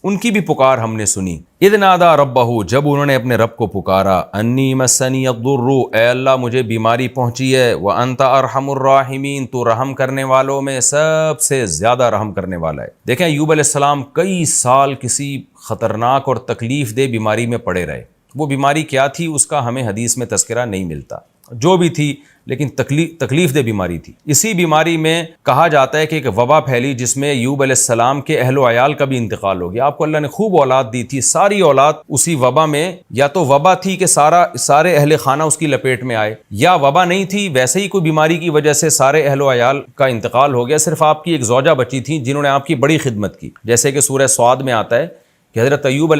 ان کی بھی پکار ہم نے سنی. اذ نادى ربه، جب انہوں نے اپنے رب کو پکارا. انی مسنی الضر، اے اللہ مجھے بیماری پہنچی ہے. وانت ارحم الراحمین، تو رحم کرنے والوں میں سب سے زیادہ رحم کرنے والا ہے. دیکھیں ایوب علیہ السلام کئی سال کسی خطرناک اور تکلیف دہ بیماری میں پڑے رہے. وہ بیماری کیا تھی اس کا ہمیں حدیث میں تذکرہ نہیں ملتا، جو بھی تھی لیکن تکلیف دہ بیماری تھی. اسی بیماری میں کہا جاتا ہے کہ ایک وبا پھیلی جس میں ایوب علیہ السلام کے اہل و عیال کا بھی انتقال ہو گیا. آپ کو اللہ نے خوب اولاد دی تھی، ساری اولاد اسی وبا میں، یا تو وبا تھی کہ سارے اہل خانہ اس کی لپیٹ میں آئے، یا وبا نہیں تھی، ویسے ہی کوئی بیماری کی وجہ سے سارے اہل و عیال کا انتقال ہو گیا. صرف آپ کی ایک زوجہ بچی تھی جنہوں نے آپ کی بڑی خدمت کی. جیسے کہ سورہ سعد میں آتا ہے کہ حضرت ایوب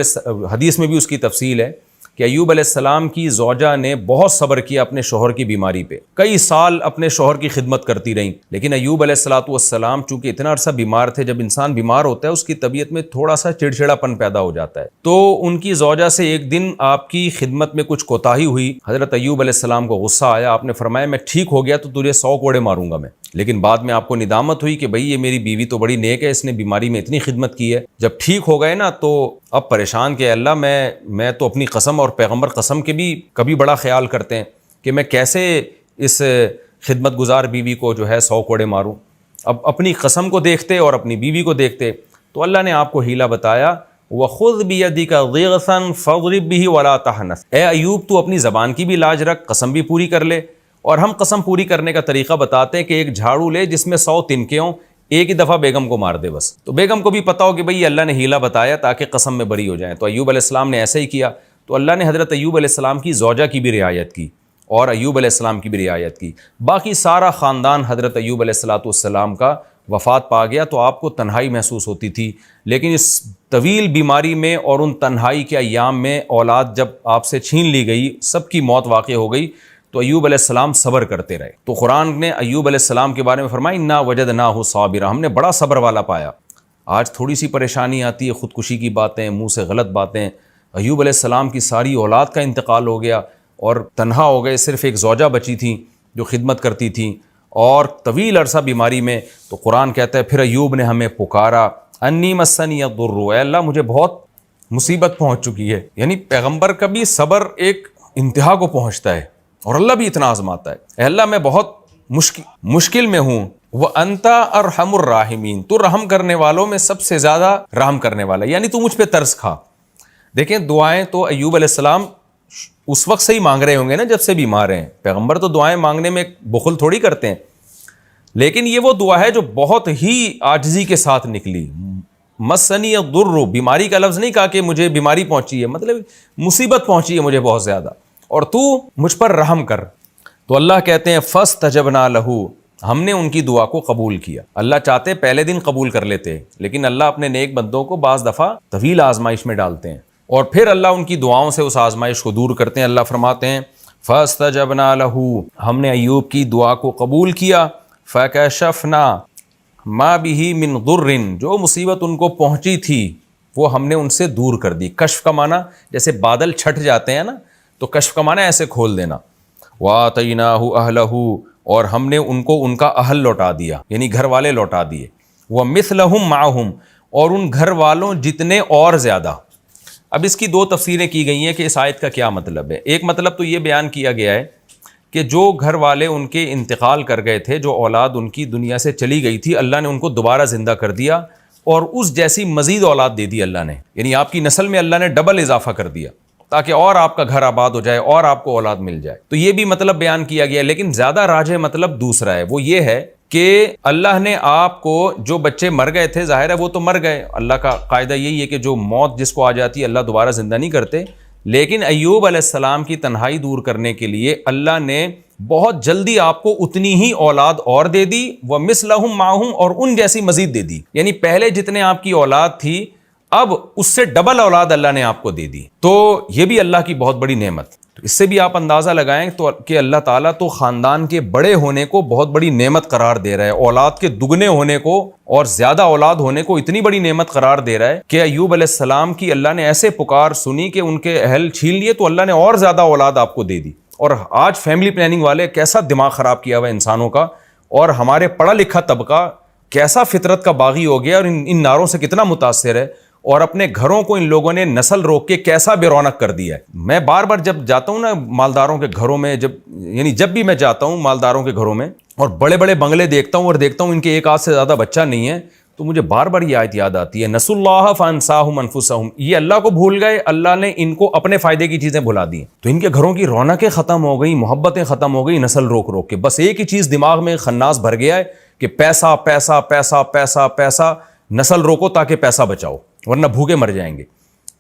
حدیث میں بھی اس کی تفصیل ہے کہ ایوب علیہ السلام کی زوجہ نے بہت صبر کیا اپنے شوہر کی بیماری پہ، کئی سال اپنے شوہر کی خدمت کرتی رہیں. لیکن ایوب علیہ السلام چونکہ اتنا عرصہ بیمار تھے، جب انسان بیمار ہوتا ہے اس کی طبیعت میں تھوڑا سا چڑچڑا پن پیدا ہو جاتا ہے. تو ان کی زوجہ سے ایک دن آپ کی خدمت میں کچھ کوتاہی ہوئی. حضرت ایوب علیہ السلام کو غصہ آیا، آپ نے فرمایا میں ٹھیک ہو گیا تو تجھے 100 کوڑے ماروں گا میں. لیکن بعد میں آپ کو ندامت ہوئی کہ بھئی یہ میری بیوی تو بڑی نیک ہے، اس نے بیماری میں اتنی خدمت کی ہے. جب ٹھیک ہو گئے نا تو اب پریشان کہ اللہ میں تو اپنی قسم اور پیغمبر قسم کے بھی کبھی بڑا خیال کرتے ہیں کہ میں کیسے اس خدمت گزار بیوی کو جو ہے 100 کوڑے ماروں. اب اپنی قسم کو دیکھتے اور اپنی بیوی کو دیکھتے تو اللہ نے آپ کو ہیلا بتایا. وَخُذْ بِيَدِكَ ضِغْثًا فَاضْرِب بِهِ وَلَا تَحْنَثْ. اے ایوب تو اپنی زبان کی بھی لاج رکھ، قسم بھی پوری کر لے. اور ہم قسم پوری کرنے کا طریقہ بتاتے ہیں کہ ایک جھاڑو لے جس میں 100 تنکے ہوں، ایک ہی دفعہ بیگم کو مار دے بس. تو بیگم کو بھی پتا ہو کہ بھئی اللہ نے ہیلا بتایا تاکہ قسم میں بری ہو جائیں. تو ایوب علیہ السلام نے ایسے ہی کیا. تو اللہ نے حضرت ایوب علیہ السلام کی زوجہ کی بھی رعایت کی اور ایوب علیہ السلام کی بھی رعایت کی. باقی سارا خاندان حضرت ایوب علیہ السلام کا وفات پا گیا. تو آپ کو تنہائی محسوس ہوتی تھی، لیکن اس طویل بیماری میں اور ان تنہائی کے ایام میں اولاد جب آپ سے چھین لی گئی، سب کی موت واقع ہو گئی، تو ایوب علیہ السلام صبر کرتے رہے. تو قرآن نے ایوب علیہ السلام کے بارے میں فرمایا انا وجدناہ صابرا، ہم نے بڑا صبر والا پایا. آج تھوڑی سی پریشانی آتی ہے، خودکشی کی باتیں، منہ سے غلط باتیں. ایوب علیہ السلام کی ساری اولاد کا انتقال ہو گیا اور تنہا ہو گئے، صرف ایک زوجہ بچی تھیں جو خدمت کرتی تھیں اور طویل عرصہ بیماری میں. تو قرآن کہتا ہے پھر ایوب نے ہمیں پکارا انی مسنی الضر، اے اللہ مجھے بہت مصیبت پہنچ چکی ہے. یعنی پیغمبر کا بھی صبر ایک انتہا کو پہنچتا ہے اور اللہ بھی اتنا آزماتا ہے. اے اللہ میں بہت مشکل میں ہوں. وَأَنْتَ أَرْحَمُ الرَّاحِمِينَ، تو رحم کرنے والوں میں سب سے زیادہ رحم کرنے والا ہے، یعنی تو مجھ پہ ترس کھا. دیکھیں دعائیں تو ایوب علیہ السلام اس وقت سے ہی مانگ رہے ہوں گے نا جب سے بیمار ہیں. پیغمبر تو دعائیں مانگنے میں بخل تھوڑی کرتے ہیں، لیکن یہ وہ دعا ہے جو بہت ہی عاجزی کے ساتھ نکلی. مسنی الضر، بیماری کا لفظ نہیں کہا کہ مجھے بیماری پہنچی ہے، مطلب مصیبت پہنچی ہے مجھے بہت زیادہ اور تو مجھ پر رحم کر. تو اللہ کہتے ہیں فاستجبنا لہ، ہم نے ان کی دعا کو قبول کیا. اللہ چاہتے پہلے دن قبول کر لیتے، لیکن اللہ اپنے نیک بندوں کو بعض دفعہ طویل آزمائش میں ڈالتے ہیں اور پھر اللہ ان کی دعاؤں سے اس آزمائش کو دور کرتے ہیں. اللہ فرماتے ہیں فاستجبنا له، ہم نے ایوب کی دعا کو قبول کیا، فکشفنا ما به من ضر، جو مصیبت ان کو پہنچی تھی وہ ہم نے ان سے دور کر دی۔ کشف کا معنی جیسے بادل چھٹ جاتے ہیں نا، تو کشف کا معنی ایسے کھول دینا۔ وَآتَيْنَاهُ أَهْلَهُ، اور ہم نے ان کو ان کا اہل لوٹا دیا، یعنی گھر والے لوٹا دیے۔ وَمِثْلَهُمْ مَعَهُمْ، اور ان گھر والوں جتنے اور زیادہ۔ اب اس کی دو تفسیریں کی گئی ہیں کہ اس آیت کا کیا مطلب ہے۔ ایک مطلب تو یہ بیان کیا گیا ہے کہ جو گھر والے ان کے انتقال کر گئے تھے، جو اولاد ان کی دنیا سے چلی گئی تھی، اللہ نے ان کو دوبارہ زندہ کر دیا اور اس جیسی مزید اولاد دے دی اللہ نے، یعنی آپ کی نسل میں اللہ نے ڈبل اضافہ کر دیا تاکہ اور آپ کا گھر آباد ہو جائے اور آپ کو اولاد مل جائے۔ تو یہ بھی مطلب بیان کیا گیا، لیکن زیادہ راجح مطلب دوسرا ہے، وہ یہ ہے کہ اللہ نے آپ کو، جو بچے مر گئے تھے ظاہر ہے وہ تو مر گئے، اللہ کا قاعدہ یہی ہے کہ جو موت جس کو آ جاتی ہے اللہ دوبارہ زندہ نہیں کرتے، لیکن ایوب علیہ السلام کی تنہائی دور کرنے کے لیے اللہ نے بہت جلدی آپ کو اتنی ہی اولاد اور دے دی، وَمِثْلَهُمْ مَعَهُمْ، اور ان جیسی مزید دے دی، یعنی پہلے جتنے آپ کی اولاد تھی اب اس سے ڈبل اولاد اللہ نے آپ کو دے دی۔ تو یہ بھی اللہ کی بہت بڑی نعمت، اس سے بھی آپ اندازہ لگائیں تو کہ اللہ تعالیٰ تو خاندان کے بڑے ہونے کو بہت بڑی نعمت قرار دے رہا ہے، اولاد کے دگنے ہونے کو اور زیادہ اولاد ہونے کو اتنی بڑی نعمت قرار دے رہا ہے کہ ایوب علیہ السلام کی اللہ نے ایسے پکار سنی کہ ان کے اہل چھین لیے تو اللہ نے اور زیادہ اولاد آپ کو دے دی۔ اور آج فیملی پلاننگ والے کیسا دماغ خراب کیا ہوا ہے انسانوں کا، اور ہمارے پڑھا لکھا طبقہ کیسا فطرت کا باغی ہو گیا اور ان نعروں سے کتنا متاثر ہے، اور اپنے گھروں کو ان لوگوں نے نسل روک کے کیسا بے رونق کر دیا ہے۔ میں بار بار جب جاتا ہوں نا مالداروں کے گھروں میں، جب بھی میں جاتا ہوں مالداروں کے گھروں میں اور بڑے بڑے بنگلے دیکھتا ہوں اور دیکھتا ہوں ان کے ایک آدھ سے زیادہ بچہ نہیں ہے، تو مجھے بار بار یہ آیت یاد آتی ہے، نسوا اللہ فانساہم انفسہم، یہ اللہ کو بھول گئے، اللہ نے ان کو اپنے فائدے کی چیزیں بھلا دی، تو ان کے گھروں کی رونقیں ختم ہو گئی، محبتیں ختم ہو گئی، نسل روک روک کے، بس ایک ہی چیز دماغ میں خناس بھر گیا ہے کہ پیسہ پیسہ پیسہ پیسہ پیسہ، نسل روکو تاکہ پیسہ بچاؤ ورنہ بھوکے مر جائیں گے۔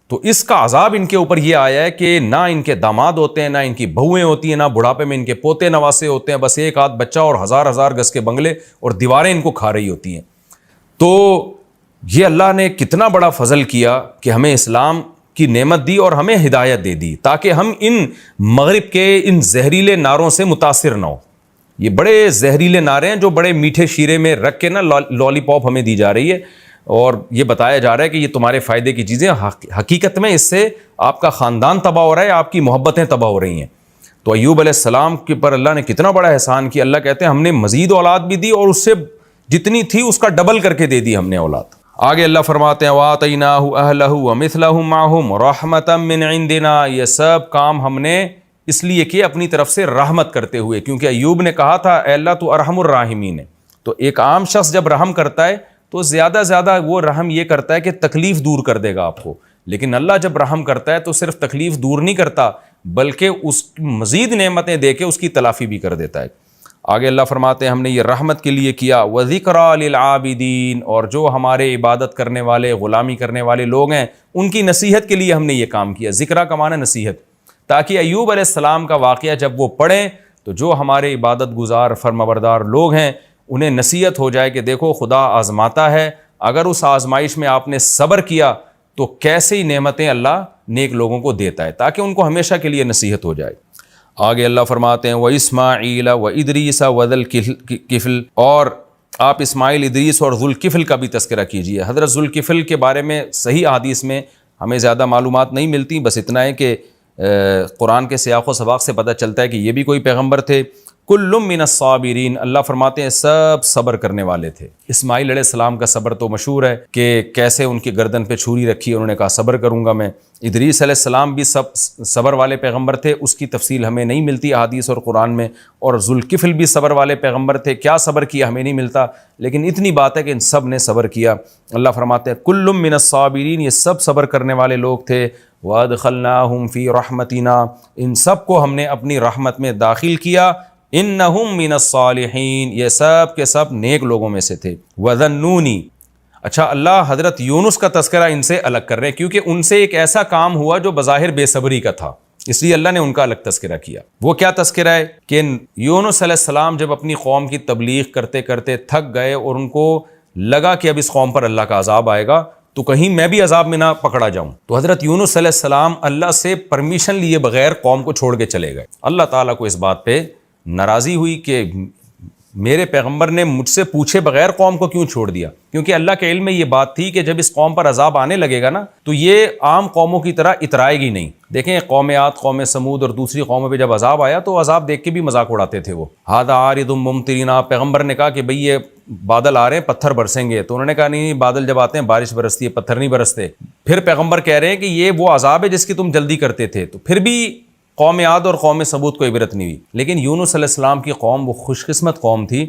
تو اس کا عذاب ان کے اوپر یہ آیا ہے کہ نہ ان کے داماد ہوتے ہیں، نہ ان کی بہویں ہوتی ہیں، نہ بڑھاپے میں ان کے پوتے نواسے ہوتے ہیں، بس ایک آدھ بچہ اور ہزار ہزار گز کے بنگلے اور دیواریں ان کو کھا رہی ہوتی ہیں۔ تو یہ اللہ نے کتنا بڑا فضل کیا کہ ہمیں اسلام کی نعمت دی اور ہمیں ہدایت دے دی تاکہ ہم ان مغرب کے ان زہریلے نعروں سے متاثر نہ ہو۔ یہ بڑے زہریلے نعرے ہیں جو بڑے میٹھے شیرے میں رکھ کے نا لالی پاپ ہمیں دی جا رہی ہے، اور یہ بتایا جا رہا ہے کہ یہ تمہارے فائدے کی چیزیں، حقیقت میں اس سے آپ کا خاندان تباہ ہو رہا ہے، آپ کی محبتیں تباہ ہو رہی ہیں۔ تو ایوب علیہ السلام کے پر اللہ نے کتنا بڑا احسان کیا، اللہ کہتے ہیں ہم نے مزید اولاد بھی دی اور اس سے جتنی تھی اس کا ڈبل کر کے دے دی ہم نے اولاد۔ آگے اللہ فرماتے ہیں وَآتَيْنَاهُ أَهْلَهُ وَمِثْلَهُمْ مَعَهُمْ رَحْمَةً مِّنْ عِنْدِنَا، یہ سب کام ہم نے اس لیے کہ اپنی طرف سے رحمت کرتے ہوئے، کیونکہ ایوب نے کہا تھا اے اللہ تو ارحم الراحمین ہے، تو ایک عام شخص جب رحم کرتا ہے تو زیادہ زیادہ وہ رحم یہ کرتا ہے کہ تکلیف دور کر دے گا آپ کو، لیکن اللہ جب رحم کرتا ہے تو صرف تکلیف دور نہیں کرتا بلکہ اس مزید نعمتیں دے کے اس کی تلافی بھی کر دیتا ہے۔ آگے اللہ فرماتے ہیں ہم نے یہ رحمت کے لیے کیا، وَذِكْرَى لِلْعَابِدِينَ، اور جو ہمارے عبادت کرنے والے، غلامی کرنے والے لوگ ہیں ان کی نصیحت کے لیے ہم نے یہ کام کیا۔ ذکرہ کا معنی نصیحت، تاکہ ایوب علیہ السلام کا واقعہ جب وہ پڑھیں تو جو ہمارے عبادت گزار فرمانبردار لوگ ہیں انہیں نصیحت ہو جائے کہ دیکھو خدا آزماتا ہے، اگر اس آزمائش میں آپ نے صبر کیا تو کیسی نعمتیں اللہ نیک لوگوں کو دیتا ہے، تاکہ ان کو ہمیشہ کے لیے نصیحت ہو جائے۔ آگے اللہ فرماتے ہیں وَإِسْمَاعِيلَ وَإِدْرِيسَ وَذَوالْكِفْلِ، اور آپ اسماعیل، ادریس اور ذوالکفل کا بھی تذکرہ کیجیے۔ حضرت ذوالکفل کے بارے میں صحیح احادیث میں ہمیں زیادہ معلومات نہیں ملتی، بس اتنا ہے کہ قرآن کے سیاق و سباق سے پتہ چلتا ہے کہ یہ بھی کوئی پیغمبر تھے۔ کل من الصابرین، اللہ فرماتے ہیں سب صبر کرنے والے تھے۔ اسماعیل علیہ السلام کا صبر تو مشہور ہے کہ کیسے ان کی گردن پہ چھری رکھی، انہوں نے کہا صبر کروں گا میں۔ ادریس علیہ السلام بھی سب صبر والے پیغمبر تھے، اس کی تفصیل ہمیں نہیں ملتی احادیث اور قرآن میں، اور ذوالکفل بھی صبر والے پیغمبر تھے، کیا صبر کیا ہمیں نہیں ملتا، لیکن اتنی بات ہے کہ ان سب نے صبر کیا۔ اللہ فرماتے ہیں کل من الصابرین، یہ سب صبر کرنے والے لوگ تھے۔ وادخلناہم فی رحمتنا، ان سب کو ہم نے اپنی رحمت میں داخل کیا۔ انہم من الصالحین، یہ سب کے سب نیک لوگوں میں سے تھے۔ وذنونی، اچھا اللہ حضرت یونس کا تذکرہ ان سے الگ کر رہے ہیں کیونکہ ان سے ایک ایسا کام ہوا جو بظاہر بے صبری کا تھا، اس لیے اللہ نے ان کا الگ تذکرہ کیا۔ وہ کیا تذکرہ ہے کہ یونس علیہ السلام جب اپنی قوم کی تبلیغ کرتے کرتے تھک گئے اور ان کو لگا کہ اب اس قوم پر اللہ کا عذاب آئے گا، تو کہیں میں بھی عذاب میں نہ پکڑا جاؤں. تو حضرت یونس علیہ السلام اللہ سے پرمیشن لیے بغیر قوم کو چھوڑ کے چلے گئے. اللہ تعالیٰ کو اس بات پہ ناراضی ہوئی کہ میرے پیغمبر نے مجھ سے پوچھے بغیر قوم کو کیوں چھوڑ دیا، کیونکہ اللہ کے علم میں یہ بات تھی کہ جب اس قوم پر عذاب آنے لگے گا نا تو یہ عام قوموں کی طرح اترائے گی نہیں. دیکھیں قوم عاد، قوم سمود اور دوسری قوموں پہ جب عذاب آیا تو عذاب دیکھ کے بھی مذاق اڑاتے تھے. وہ ھذا عارض ممطرنا، پیغمبر نے کہا کہ بھئی یہ بادل آ رہے ہیں پتھر برسیں گے، تو انہوں نے کہا نہیں بادل جب آتے ہیں بارش برستی ہے، پتھر نہیں برستے. پھر پیغمبر کہہ رہے ہیں کہ یہ وہ عذاب ہے جس کی تم جلدی کرتے تھے، تو پھر بھی قوم عاد اور قوم سمود کو عبرت نہیں ہوئی. لیکن یونس علیہ السلام کی قوم وہ خوش قسمت قوم تھی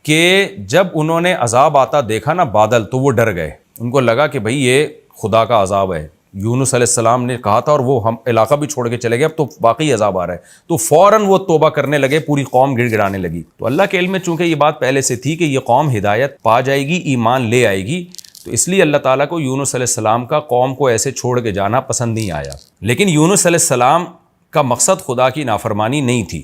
کہ جب انہوں نے عذاب آتا دیکھا نا بادل تو وہ ڈر گئے. ان کو لگا کہ بھئی یہ خدا کا عذاب ہے، یونس علیہ السلام نے کہا تھا اور وہ ہم علاقہ بھی چھوڑ کے چلے گئے، اب تو واقعی عذاب آ رہا ہے. تو فوراً وہ توبہ کرنے لگے، پوری قوم گڑ گڑانے لگی. تو اللہ کے علم میں چونکہ یہ بات پہلے سے تھی کہ یہ قوم ہدایت پا جائے گی، ایمان لے آئے گی، تو اس لیے اللہ تعالیٰ کو یونس علیہ السلام کا قوم کو ایسے چھوڑ کے جانا پسند نہیں آیا. لیکن یونس علیہ السلام کا مقصد خدا کی نافرمانی نہیں تھی.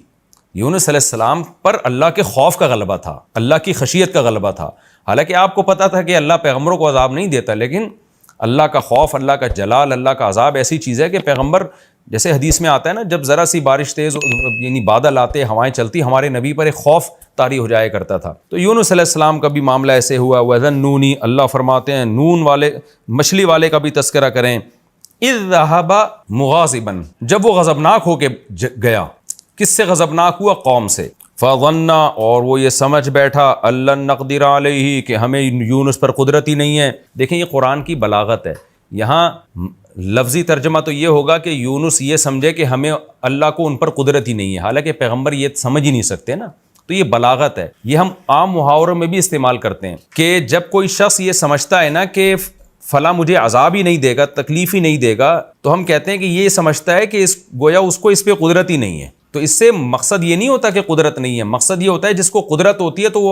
یونس علیہ السلام پر اللہ کے خوف کا غلبہ تھا، اللہ کی خشیت کا غلبہ تھا. حالانکہ آپ کو پتہ تھا کہ اللہ پیغمبروں کو عذاب نہیں دیتا، لیکن اللہ کا خوف، اللہ کا جلال، اللہ کا عذاب ایسی چیز ہے کہ پیغمبر، جیسے حدیث میں آتا ہے نا جب ذرا سی بارش تیز یعنی بادل آتے، ہوائیں چلتی، ہمارے نبی پر ایک خوف طاری ہو جایا کرتا تھا. تو یونس علیہ السلام کا بھی معاملہ ایسے ہوا. وَذَنُّونِ، اللہ فرماتے ہیں نون والے مچھلی والے کا بھی تذکرہ کریں. اِذ ذَهَبَ مُغَاضِبًا، جب وہ غضبناک ہو کے گیا. کس سے غضبناک ہوا؟ قوم سے. فَظَنَّ، اور وہ یہ سمجھ بیٹھا، أَلَّن نَقْدِرَ عَلَيْهِ، کہ ہمیں یونس پر قدرت ہی نہیں ہے. دیکھیں یہ قرآن کی بلاغت ہے. یہاں لفظی ترجمہ تو یہ ہوگا کہ یونس یہ سمجھے کہ ہمیں اللہ کو ان پر قدرت ہی نہیں ہے، حالانکہ پیغمبر یہ سمجھ ہی نہیں سکتے نا. تو یہ بلاغت ہے. یہ ہم عام محاوروں میں بھی استعمال کرتے ہیں کہ جب کوئی شخص یہ سمجھتا ہے نا کہ فلاں مجھے عذاب ہی نہیں دے گا، تکلیف ہی نہیں دے گا، تو ہم کہتے ہیں کہ یہ سمجھتا ہے کہ گویا اس کو اس پہ قدرت ہی نہیں ہے. تو اس سے مقصد یہ نہیں ہوتا کہ قدرت نہیں ہے، مقصد یہ ہوتا ہے جس کو قدرت ہوتی ہے تو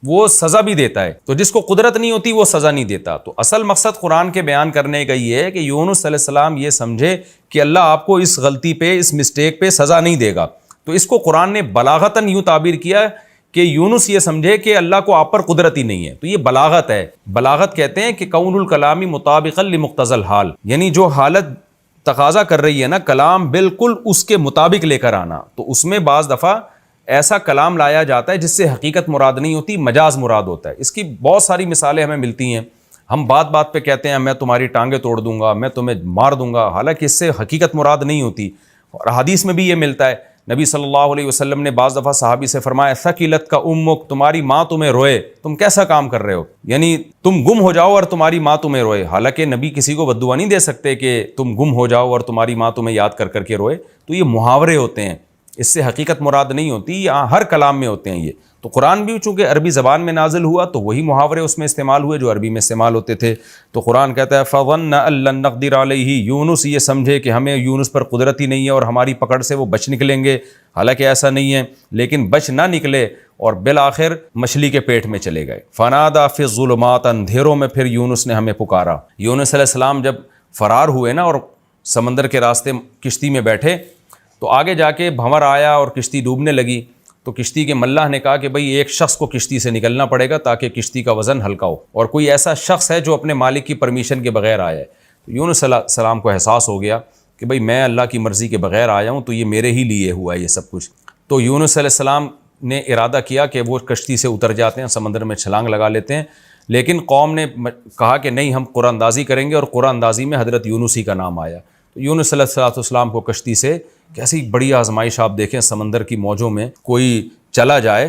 وہ سزا بھی دیتا ہے، تو جس کو قدرت نہیں ہوتی وہ سزا نہیں دیتا. تو اصل مقصد قرآن کے بیان کرنے کا یہ ہے کہ یونس علیہ السلام یہ سمجھے کہ اللہ آپ کو اس غلطی پہ، اس مسٹیک پہ سزا نہیں دے گا. تو اس کو قرآن نے بلاغتاً یوں تعبیر کیا کہ یونس یہ سمجھے کہ اللہ کو آپ پر قدرت ہی نہیں ہے. تو یہ بلاغت ہے. بلاغت کہتے ہیں کہ کون الکلامی مطابقا لمقتضی الحال، یعنی جو حالت تقاضا کر رہی ہے نا کلام بالکل اس کے مطابق لے کر آنا. تو اس میں بعض دفعہ ایسا کلام لایا جاتا ہے جس سے حقیقت مراد نہیں ہوتی، مجاز مراد ہوتا ہے. اس کی بہت ساری مثالیں ہمیں ملتی ہیں. ہم بات بات پہ کہتے ہیں میں تمہاری ٹانگیں توڑ دوں گا، میں تمہیں مار دوں گا، حالانکہ اس سے حقیقت مراد نہیں ہوتی. اور حدیث میں بھی یہ ملتا ہے. نبی صلی اللہ علیہ وسلم نے بعض دفعہ صحابی سے فرمایا ثقلت کا امک، تمہاری ماں تمہیں روئے، تم کیسا کام کر رہے ہو، یعنی تم گم ہو جاؤ اور تمہاری ماں تمہیں روئے. حالانکہ نبی کسی کو بد دعا نہیں دے سکتے کہ تم گم ہو جاؤ اور تمہاری ماں تمہیں یاد کر کر کے روئے. تو یہ محاورے ہوتے ہیں، اس سے حقیقت مراد نہیں ہوتی. یہاں ہر کلام میں ہوتے ہیں یہ. تو قرآن بھی چونکہ عربی زبان میں نازل ہوا تو وہی محاورے اس میں استعمال ہوئے جو عربی میں استعمال ہوتے تھے. تو قرآن کہتا ہے فَظَنَّ أَن لَّن نَّقْدِرَ عَلَيْهِ، یونس یہ سمجھے کہ ہمیں یونس پر قدرت ہی نہیں ہے اور ہماری پکڑ سے وہ بچ نکلیں گے. حالانکہ ایسا نہیں ہے، لیکن بچ نہ نکلے اور بالآخر مچھلی کے پیٹ میں چلے گئے. فَنَادَىٰ فِي الظُّلُمَاتِ، اندھیروں میں پھر یونس نے ہمیں پکارا. یونس علیہ السلام جب فرار ہوئے نا اور سمندر کے راستے کشتی میں بیٹھے تو آگے جا کے بھنور آیا اور کشتی ڈوبنے لگی. تو کشتی کے ملاح نے کہا کہ بھئی ایک شخص کو کشتی سے نکلنا پڑے گا تاکہ کشتی کا وزن ہلکا ہو، اور کوئی ایسا شخص ہے جو اپنے مالک کی پرمیشن کے بغیر آیا ہے. تو یونس علیہ السلام کو احساس ہو گیا کہ بھئی میں اللہ کی مرضی کے بغیر آیا ہوں، تو یہ میرے ہی لیے ہوا ہے یہ سب کچھ. تو یونس علیہ السلام نے ارادہ کیا کہ وہ کشتی سے اتر جاتے ہیں، سمندر میں چھلانگ لگا لیتے ہیں. لیکن قوم نے کہا کہ نہیں، ہم قرآن اندازی کریں گے، اور قرآن اندازی میں حضرت یونس ہی کا نام آیا. تو یونس علیہ السلام کو کشتی سے، کیسی بڑی آزمائش آپ دیکھیں، سمندر کی موجوں میں کوئی چلا جائے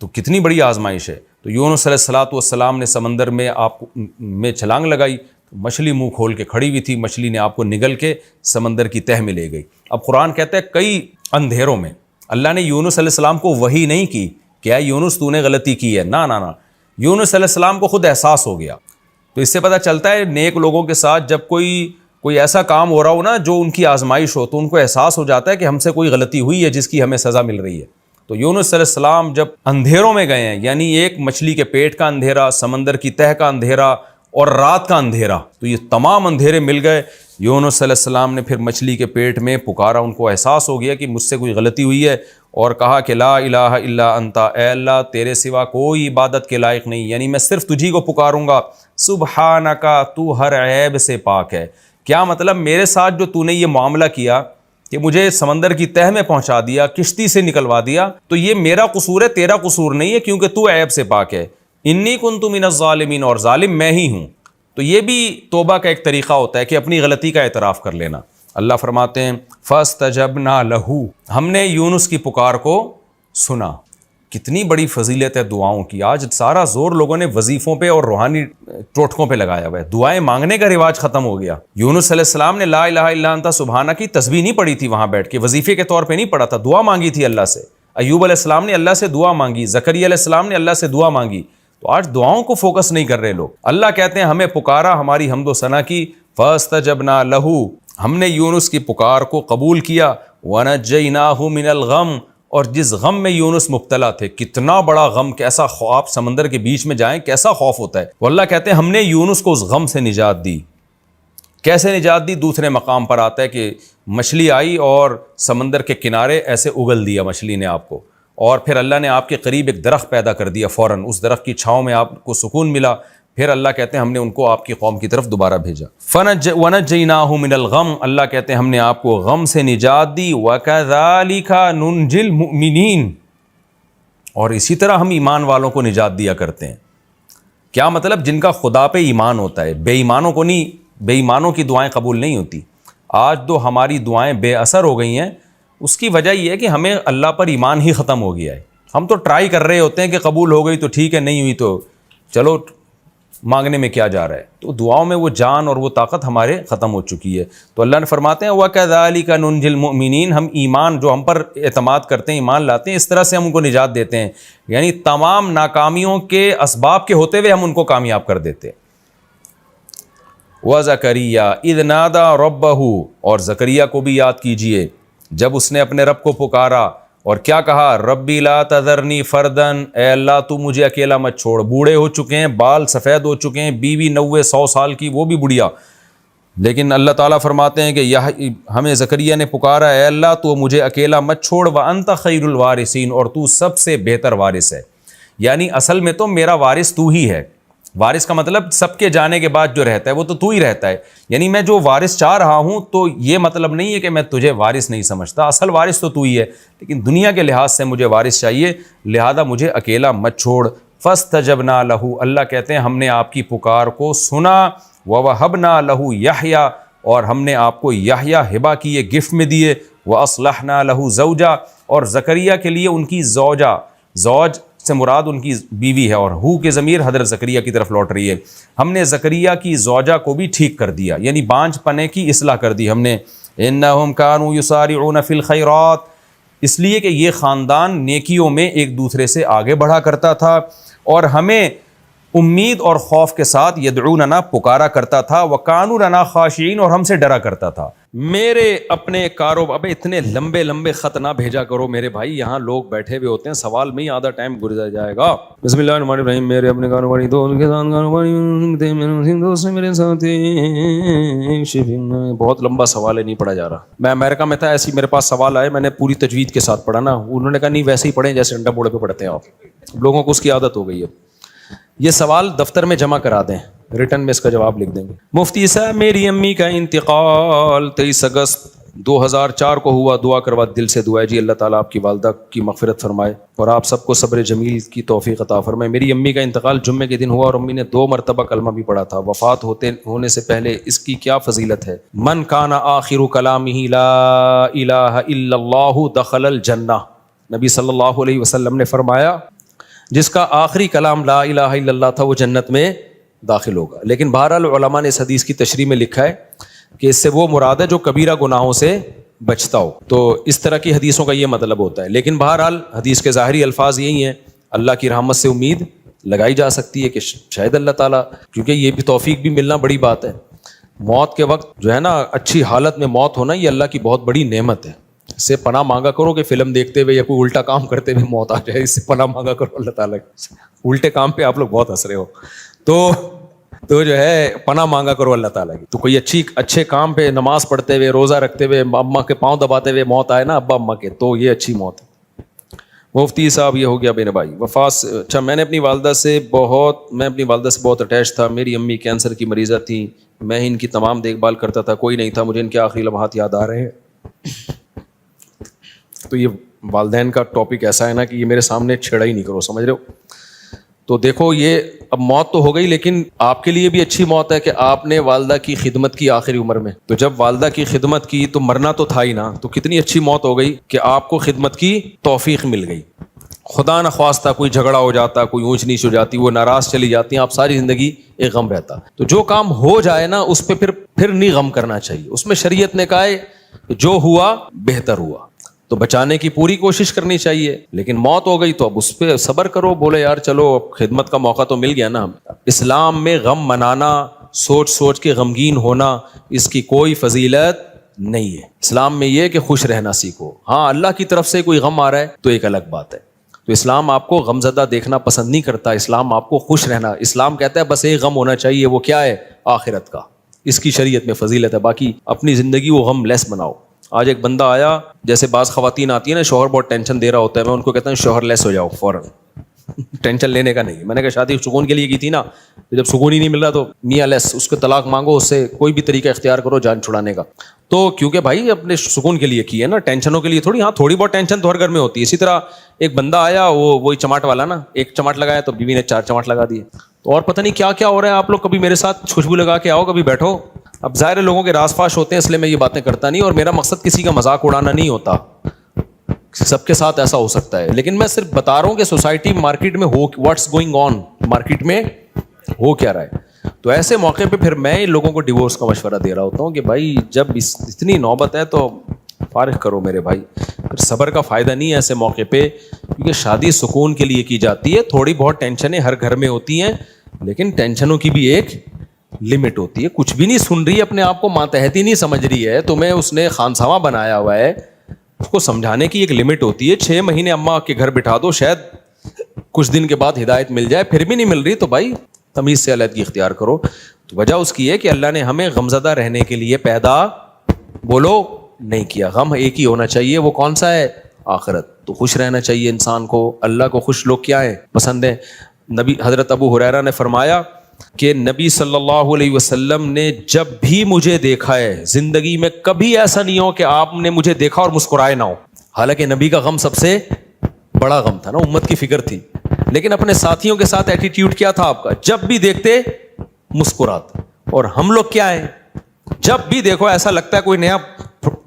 تو کتنی بڑی آزمائش ہے. تو یونس علیہ السلام نے سمندر میں میں چھلانگ لگائی، مچھلی منہ کھول کے کھڑی ہوئی تھی، مچھلی نے آپ کو نگل کے سمندر کی تہہ میں لے گئی. اب قرآن کہتا ہے کئی اندھیروں میں اللہ نے یونس علیہ السلام کو وحی نہیں کی کہ اے یونس تو نے غلطی کی ہے، نہ. یونس علیہ السلام کو خود احساس ہو گیا. تو اس سے پتہ چلتا ہے نیک لوگوں کے ساتھ جب کوئی ایسا کام ہو رہا ہو نا جو ان کی آزمائش ہو، تو ان کو احساس ہو جاتا ہے کہ ہم سے کوئی غلطی ہوئی ہے جس کی ہمیں سزا مل رہی ہے. تو یونس علیہ السلام جب اندھیروں میں گئے ہیں، یعنی ایک مچھلی کے پیٹ کا اندھیرا، سمندر کی تہہ کا اندھیرا اور رات کا اندھیرا، تو یہ تمام اندھیرے مل گئے. یونس علیہ السلام نے پھر مچھلی کے پیٹ میں پکارا، ان کو احساس ہو گیا کہ مجھ سے کوئی غلطی ہوئی ہے، اور کہا کہ لا الہ الا انت، اے اللہ تیرے سوا کوئی عبادت کے لائق نہیں، یعنی میں صرف تجھی کو پکاروں گا، سبحانک تو ہر عیب سے پاک ہے۔ کیا مطلب میرے ساتھ جو تو نے یہ معاملہ کیا کہ مجھے سمندر کی تہہ میں پہنچا دیا، کشتی سے نکلوا دیا، تو یہ میرا قصور ہے، تیرا قصور نہیں ہے، کیونکہ تو عیب سے پاک ہے۔ انی کنت من الظالمین، اور ظالم میں ہی ہوں۔ تو یہ بھی توبہ کا ایک طریقہ ہوتا ہے کہ اپنی غلطی کا اعتراف کر لینا۔ اللہ فرماتے ہیں فاستجبنا لہ، ہم نے یونس کی پکار کو سنا۔ کتنی بڑی فضیلت ہے دعاؤں کی۔ آج سارا زور لوگوں نے وظیفوں پہ اور روحانی ٹوٹکوں پہ لگایا ہوا ہے، دعائیں مانگنے کا رواج ختم ہو گیا۔ یونس علیہ السلام نے لا الہ الا انت سبحانہ کی تسبیح نہیں پڑھی تھی وہاں بیٹھ کے، وظیفے کے طور پہ نہیں پڑھا تھا، دعا مانگی تھی اللہ سے۔ ایوب علیہ السلام نے اللہ سے دعا مانگی، زکریا علیہ السلام نے اللہ سے دعا مانگی۔ تو آج دعاؤں کو فوکس نہیں کر رہے لوگ۔ اللہ کہتے ہیں ہمیں پکارا، ہماری حمد و ثنا کی، فاستجبنا لہ، ہم نے یونس کی پکار کو قبول کیا، ونجیناہ من الغم، اور جس غم میں یونس مبتلا تھے، کتنا بڑا غم، کیسا خواب، سمندر کے بیچ میں جائیں کیسا خوف ہوتا ہے، وہ اللہ کہتے ہیں ہم نے یونس کو اس غم سے نجات دی۔ کیسے نجات دی؟ دوسرے مقام پر آتا ہے کہ مچھلی آئی اور سمندر کے کنارے ایسے اگل دیا مچھلی نے آپ کو، اور پھر اللہ نے آپ کے قریب ایک درخت پیدا کر دیا فوراً، اس درخت کی چھاؤں میں آپ کو سکون ملا۔ پھر اللہ کہتے ہیں ہم نے ان کو آپ کی قوم کی طرف دوبارہ بھیجا۔ وَنَجَّيْنَاهُ مِنَ الْغَمِّ، اللہ کہتے ہیں ہم نے آپ کو غم سے نجات دی۔ وَكَذَلِكَ نُنْجِي الْمُؤْمِنِينَ، اور اسی طرح ہم ایمان والوں کو نجات دیا کرتے ہیں۔ کیا مطلب؟ جن کا خدا پہ ایمان ہوتا ہے، بے ایمانوں کو نہیں، بے ایمانوں کی دعائیں قبول نہیں ہوتی۔ آج تو ہماری دعائیں بے اثر ہو گئی ہیں، اس کی وجہ یہ ہے کہ ہمیں اللہ پر ایمان ہی ختم ہو گیا ہے۔ ہم تو ٹرائی کر رہے ہوتے ہیں کہ قبول ہو گئی تو ٹھیک ہے، نہیں ہوئی تو چلو مانگنے میں کیا جا رہا ہے۔ تو دعاؤں میں وہ جان اور وہ طاقت ہمارے ختم ہو چکی ہے۔ تو اللہ نے فرماتے ہیں وَكَذَلِكَ نُنْجِي الْمُؤْمِنِينَ، ہم ایمان جو ہم پر اعتماد کرتے ہیں، ایمان لاتے ہیں، اس طرح سے ہم ان کو نجات دیتے ہیں، یعنی تمام ناکامیوں کے اسباب کے ہوتے ہوئے ہم ان کو کامیاب کر دیتے ہیں۔ وَزَكَرِيَّا إِذْ نَادَى رَبَّهُ، اور زکریا کو بھی یاد کیجئے جب اس نے اپنے رب کو پکارا اور کیا کہا، ربی لا تذرنی فردن، اے اللہ تو مجھے اکیلا مت چھوڑ۔ بوڑھے ہو چکے ہیں، بال سفید ہو چکے ہیں، بیوی 90-100 سال کی، وہ بھی بڑھیا، لیکن اللہ تعالیٰ فرماتے ہیں کہ ہمیں زکریا نے پکارا، اے اللہ تو مجھے اکیلا مت چھوڑ، وانت خیر الوارثین، اور تو سب سے بہتر وارث ہے۔ یعنی اصل میں تو میرا وارث تو ہی ہے۔ وارث کا مطلب سب کے جانے کے بعد جو رہتا ہے وہ تو ہی رہتا ہے، یعنی میں جو وارث چاہ رہا ہوں تو یہ مطلب نہیں ہے کہ میں تجھے وارث نہیں سمجھتا، اصل وارث تو ہی ہے، لیکن دنیا کے لحاظ سے مجھے وارث چاہیے، لہذا مجھے اکیلا مت چھوڑ۔ فاستجبنا لہ، اللہ کہتے ہیں ہم نے آپ کی پکار کو سنا، ووہبنا لہ یحییٰ، اور ہم نے آپ کو یحییٰ ہبہ کیے، گفٹ میں دیے، واصلحنا لہ زوجہ، اور زکریا کے لیے ان کی زوجہ، زوج سے مراد ان کی بیوی ہے، اور ہو کے ضمیر حضرت زکریا کی طرف لوٹ رہی ہے۔ ہم نے زکریا کی زوجہ کو بھی ٹھیک کر دیا، یعنی بانجھ پنے کی اصلاح کر دی ہم نے۔ انہم کانوا یسارعون فی الخیرات، اس لیے کہ یہ خاندان نیکیوں میں ایک دوسرے سے آگے بڑھا کرتا تھا، اور ہمیں امید اور خوف کے ساتھ یدعوننا پکارا کرتا تھا، وکانوا لنا خاشعین، اور ہم سے ڈرا کرتا تھا۔ میرے اپنے کاروبار، ابے اتنے لمبے لمبے خط نہ بھیجا کرو میرے بھائی، یہاں لوگ بیٹھے ہوئے ہوتے ہیں، سوال میں ہی آدھا ٹائم گزر جائے گا۔ بسم اللہ الرحمن الرحیم، میرے اپنے کاروباری دوست کے ساتھ کاروباری دوست نے میرے ساتھ بہت لمبا سوال ہے، نہیں پڑھا جا رہا۔ میں امریکہ میں تھا، ایسی میرے پاس سوال آئے، میں نے پوری تجوید کے ساتھ پڑھا نا، انہوں نے کہا نہیں ویسے ہی پڑھیں جیسے انڈا بوڑھے پہ پڑھتے ہیں آپ، لوگوں کو اس کی عادت ہو گئی ہے۔ یہ سوال دفتر میں جمع کرا دیں، ریٹن میں اس کا جواب لکھ دیں گے۔ مفتی صاحب میری امی کا انتقال 23 اگست 2004 کو ہوا، دعا کروا، دل سے دعا ہے جی اللہ تعالیٰ آپ کی والدہ کی مغفرت فرمائے اور آپ سب کو صبر جمیل کی توفیق عطا فرمائے۔ میری امی کا انتقال جمعے کے دن ہوا اور امی نے 2 مرتبہ کلمہ بھی پڑھا تھا۔ وفات ہونے سے پہلے اس کی کیا فضیلت ہے؟ من کان آخر کلامہ لا الہ الا اللہ دخل الجنہ، نبی صلی اللہ علیہ وسلم نے فرمایا جس کا آخری کلام لا الہ الا اللہ تھا وہ جنت میں داخل ہوگا۔ لیکن بہرحال علماء نے اس حدیث کی تشریح میں لکھا ہے کہ اس سے وہ مراد ہے جو کبیرہ گناہوں سے بچتا ہو، تو اس طرح کی حدیثوں کا یہ مطلب ہوتا ہے۔ لیکن بہرحال حدیث کے ظاہری الفاظ یہی ہیں، اللہ کی رحمت سے امید لگائی جا سکتی ہے کہ شاید اللہ تعالیٰ، کیونکہ یہ بھی توفیق بھی ملنا بڑی بات ہے۔ موت کے وقت جو ہے نا اچھی حالت میں موت ہونا، یہ اللہ کی بہت بڑی نعمت ہے۔ اس سے پناہ مانگا کرو کہ فلم دیکھتے ہوئے یا کوئی الٹا کام کرتے ہوئے موت آ جائے، اس سے پناہ مانگا کرو اللہ تعالیٰ کی۔ الٹے کام پہ آپ لوگ بہت ہنس رہے ہو، تو جو ہے پناہ مانگا کرو اللہ تعالیٰ کی۔ تو کوئی اچھے کام پہ نماز پڑھتے ہوئے، روزہ رکھتے ہوئے، اما کے پاؤں دباتے ہوئے موت آئے نا ابا اما کے، تو یہ اچھی موت ہے۔ مفتی صاحب یہ ہو گیا میرے بھائی وفات اچھا میں اپنی والدہ سے بہت اٹیچ تھا. میری امی کینسر کی مریضہ تھیں, میں ان کی تمام دیکھ بھال کرتا تھا, کوئی نہیں تھا, مجھے ان کے آخری لمحات یاد آ رہے ہیں. تو یہ والدین کا ٹاپک ایسا ہے نا کہ یہ میرے سامنے چھیڑا ہی نہیں کرو, سمجھ رہے ہو. تو دیکھو یہ اب موت تو ہو گئی, لیکن آپ کے لیے بھی اچھی موت ہے کہ آپ نے والدہ کی خدمت کی آخری عمر میں. تو جب والدہ کی خدمت کی تو مرنا تو تھا ہی نا, تو کتنی اچھی موت ہو گئی کہ آپ کو خدمت کی توفیق مل گئی. خدا نخواستہ کوئی جھگڑا ہو جاتا, کوئی اونچ نیچ ہو جاتی, وہ ناراض چلی جاتی ہیں, آپ ساری زندگی ایک غم رہتا. تو جو کام ہو جائے نا اس پہ پھر نہیں غم کرنا چاہیے. اس میں شریعت نے کہا ہے جو ہوا بہتر ہوا, تو بچانے کی پوری کوشش کرنی چاہیے. لیکن موت ہو گئی تو اب اس پہ صبر کرو, بولے یار چلو اب خدمت کا موقع تو مل گیا نا. اسلام میں غم منانا, سوچ کے غمگین ہونا, اس کی کوئی فضیلت نہیں ہے. اسلام میں یہ کہ خوش رہنا سیکھو. ہاں اللہ کی طرف سے کوئی غم آ رہا ہے تو ایک الگ بات ہے. تو اسلام آپ کو غمزدہ دیکھنا پسند نہیں کرتا, اسلام آپ کو خوش رہنا. اسلام کہتا ہے بس ایک غم ہونا چاہیے, وہ کیا ہے؟ آخرت کا. اس کی شریعت میں فضیلت ہے, باقی اپنی زندگی وہ غم لیس بناؤ. آج ایک بندہ آیا, جیسے بعض خواتین آتی ہیں نا, شوہر بہت ٹینشن دے رہا ہوتا ہے, میں ان کو کہتا ہوں شوہر لیس ہو جاؤ فوراً, ٹینشن لینے کا نہیں. میں نے کہا شادی سکون کے لیے کی تھی نا, جب سکون ہی نہیں مل رہا تو میاں لیس, اس کو طلاق مانگو, اس سے کوئی بھی طریقہ اختیار کرو جان چھڑانے کا. تو کیونکہ بھائی اپنے سکون کے لیے کی ہے نا, ٹینشنوں کے لیے تھوڑی. ہاں تھوڑی بہت ٹینشن تو ہر گھر میں ہوتی ہے. اسی طرح ایک بندہ آیا, وہی چماٹ والا نا, ایک چماٹ لگایا تو بیوی نے 4 چماٹ لگا دیے. تو اور پتہ نہیں کیا کیا ہو رہا ہے. آپ لوگ کبھی میرے ساتھ خوشبو لگا کے آؤ, کبھی بیٹھو. اب ظاہر لوگوں کے راز فاش ہوتے ہیں, اس لیے میں یہ باتیں کرتا نہیں, اور میرا مقصد کسی کا مذاق اڑانا نہیں ہوتا. سب کے ساتھ ایسا ہو سکتا ہے, لیکن میں صرف بتا رہا ہوں کہ سوسائٹی مارکیٹ میں ہو, واٹس گوئنگ آن, مارکیٹ میں ہو کیا رہا ہے. تو ایسے موقع پہ پھر میں لوگوں کو ڈیورس کا مشورہ دے رہا ہوتا ہوں کہ بھائی جب اتنی نوبت ہے تو فارغ کرو میرے بھائی. پھر صبر کا فائدہ نہیں ہے ایسے موقع پہ, کیونکہ شادی سکون کے لیے کی جاتی ہے. تھوڑی بہت ٹینشنیں ہر گھر میں ہوتی ہیں, لیکن ٹینشنوں کی بھی ایک لمٹ ہوتی ہے. کچھ بھی نہیں سن رہی, اپنے آپ کو ماتحتی نہیں سمجھ رہی ہے, تمہیں اس نے خانسامہ بنایا ہوا ہے, اس کو سمجھانے کی ایک لمٹ ہوتی ہے. 6 مہینے اماں کے گھر بٹھا دو, شاید کچھ دن کے بعد ہدایت مل جائے, پھر بھی نہیں مل رہی تو بھائی تمیز سے علیحدگی اختیار کرو. تو وجہ اس کی ہے کہ اللہ نے ہمیں غمزدہ رہنے کے لیے پیدا بولو نہیں کیا. غم ایک ہی ہونا چاہیے, وہ کون سا ہے؟ آخرت. تو خوش رہنا چاہیے انسان کو. اللہ کو خوش لوگ کیا ہیں؟ پسند ہیں. نبی حضرت ابو ہریرہ نے فرمایا کہ نبی صلی اللہ علیہ وسلم نے جب بھی مجھے دیکھا ہے زندگی میں, کبھی ایسا نہیں ہو کہ آپ نے مجھے دیکھا اور مسکرائے نہ ہو. حالانکہ نبی کا غم سب سے بڑا غم تھا نا, امت کی فکر تھی, لیکن اپنے ساتھیوں کے ساتھ ایٹیٹیوڈ کیا تھا آپ کا؟ جب بھی دیکھتے مسکراتے. اور ہم لوگ کیا ہیں, جب بھی دیکھو ایسا لگتا ہے کوئی نیا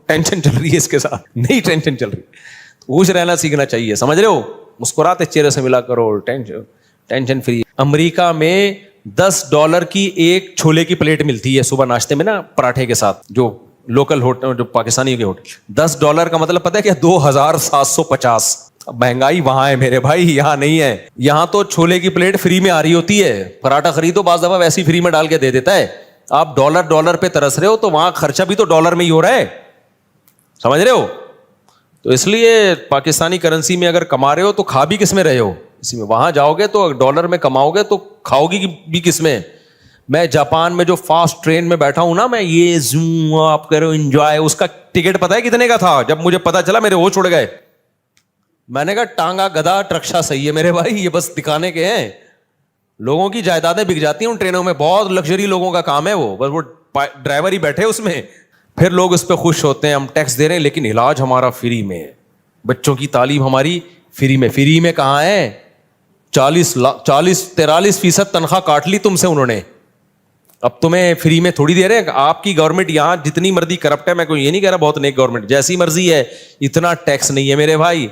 ٹینشن چل رہی ہے اس کے ساتھ, نئی ٹینشن چل رہی ہے. خوش رہنا سیکھنا چاہیے, سمجھ رہے ہو, مسکراتے چہرے سے ملا کرو, ٹینشن فری. امریکہ میں $10 کی ایک چھولے کی پلیٹ ملتی ہے صبح ناشتے میں نا, پراٹھے کے ساتھ, جو لوکل ہوٹل, جو پاکستانی کے ہوٹل. $10 کا مطلب پتہ ہے کیا؟ 2750. اب مہنگائی وہاں ہے میرے بھائی, یہاں نہیں ہے. یہاں تو چھولے کی پلیٹ فری میں آ رہی ہوتی ہے, پراٹھا خریدو بعض دفعہ ویسی فری میں ڈال کے دے دیتا ہے. آپ ڈالر پہ ترس رہے ہو, تو وہاں خرچہ بھی تو ڈالر میں ہی ہو رہا ہے, سمجھ رہے ہو. تو اس لیے پاکستانی کرنسی میں اگر کما رہے ہو تو کھا بھی کس میں رہے ہو اسی میں. وہاں جاؤ گے تو ڈالر میں کماؤ گے تو کھاؤ گی بھی کس میں. میں جاپان میں جو فاسٹ ٹرین میں بیٹھا ہوں نا, میں یہ زوم آپ کرو انجوائے, اس کا ٹکٹ پتہ ہے کتنے کا تھا؟ جب مجھے پتا چلا میرے ہوش اڑ گئے. میں نے کہا ٹانگا گدھا ٹرکشا صحیح ہے میرے بھائی, یہ بس دکھانے کے ہیں. لوگوں کی جائیدادیں بک جاتی ہیں ان ٹرینوں میں, بہت لگژری لوگوں کا کام ہے وہ, بس وہ ڈرائیور ہی بیٹھے اس میں. پھر لوگ اس پہ خوش ہوتے ہیں, ہم ٹیکس دے رہے ہیں لیکن علاج ہمارا فری میں ہے, بچوں کی تعلیم ہماری فری میں. فری میں کہاں ہے؟ 43% تنخواہ کاٹ لی تم سے انہوں نے, اب تمہیں فری میں تھوڑی دے رہے ہیں. آپ کی گورنمنٹ یہاں جتنی مرضی کرپٹ ہے, میں کوئی یہ نہیں کہہ رہا بہت نیک گورنمنٹ, جیسی مرضی ہے, اتنا ٹیکس نہیں ہے میرے بھائی.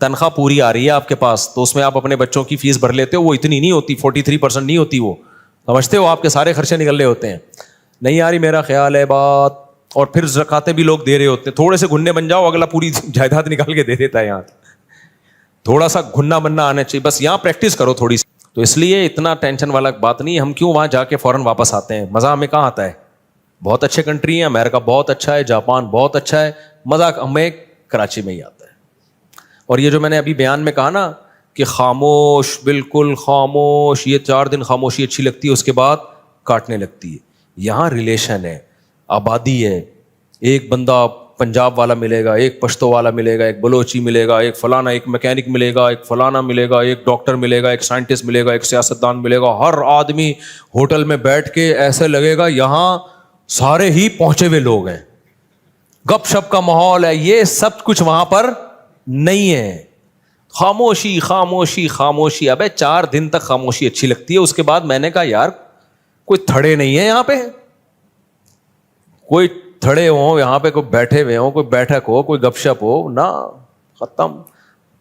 تنخواہ پوری آ رہی ہے آپ کے پاس, تو اس میں آپ اپنے بچوں کی فیس بھر لیتے ہو, وہ اتنی نہیں ہوتی, 43% نہیں ہوتی, وہ سمجھتے ہو, آپ کے سارے خرچے نکل رہے ہوتے ہیں. نہیں آ رہی میرا خیال ہے بات. اور پھر زکاتیں بھی لوگ دے رہے ہوتے ہیں, تھوڑے سے گھننے بن جاؤ, اگلا پوری جائیداد نکال کے دے دیتا ہے. یہاں تھوڑا سا گھننا بننا آنا چاہیے, بس یہاں پریکٹس کرو تھوڑی سی. تو اس لیے اتنا ٹینشن والا بات نہیں. ہم کیوں وہاں جا کے فوراً واپس آتے ہیں؟ مزہ ہمیں کہاں آتا ہے؟ بہت اچھے کنٹری ہیں, امریکہ بہت اچھا ہے, جاپان بہت اچھا ہے, مزہ ہمیں کراچی میں ہی آتا ہے. اور یہ جو میں نے ابھی بیان میں کہا نا کہ خاموش, بالکل خاموش, یہ 4 دن خاموشی اچھی لگتی ہے, اس کے بعد کاٹنے لگتی ہے. یہاں ریلیشن ہے, آبادی ہے, ایک بندہ پنجاب والا ملے گا, ایک پشتو والا ملے گا, ایک بلوچی ملے گا, ایک فلانا, ایک میکینک ملے گا, ایک فلانا ملے گا, ایک ڈاکٹر ملے گا, ایک سائنٹسٹ ملے گا, ایک سیاستدان ملے گا. ہر آدمی ہوٹل میں بیٹھ کے ایسے لگے گا یہاں سارے ہی پہنچے ہوئے لوگ ہیں, گپ شپ کا ماحول ہے. یہ سب کچھ وہاں پر نہیں ہے. خاموشی خاموشی خاموشی. ابے 4 دن تک خاموشی اچھی لگتی ہے, اس کے بعد میں نے کہا یار کوئی تھڑے نہیں ہے یہاں پہ, کوئی تھڑے ہوں یہاں پہ, کوئی بیٹھے ہوئے ہوں, کوئی بیٹھک ہو, کوئی گپ شپ ہو نا, ختم.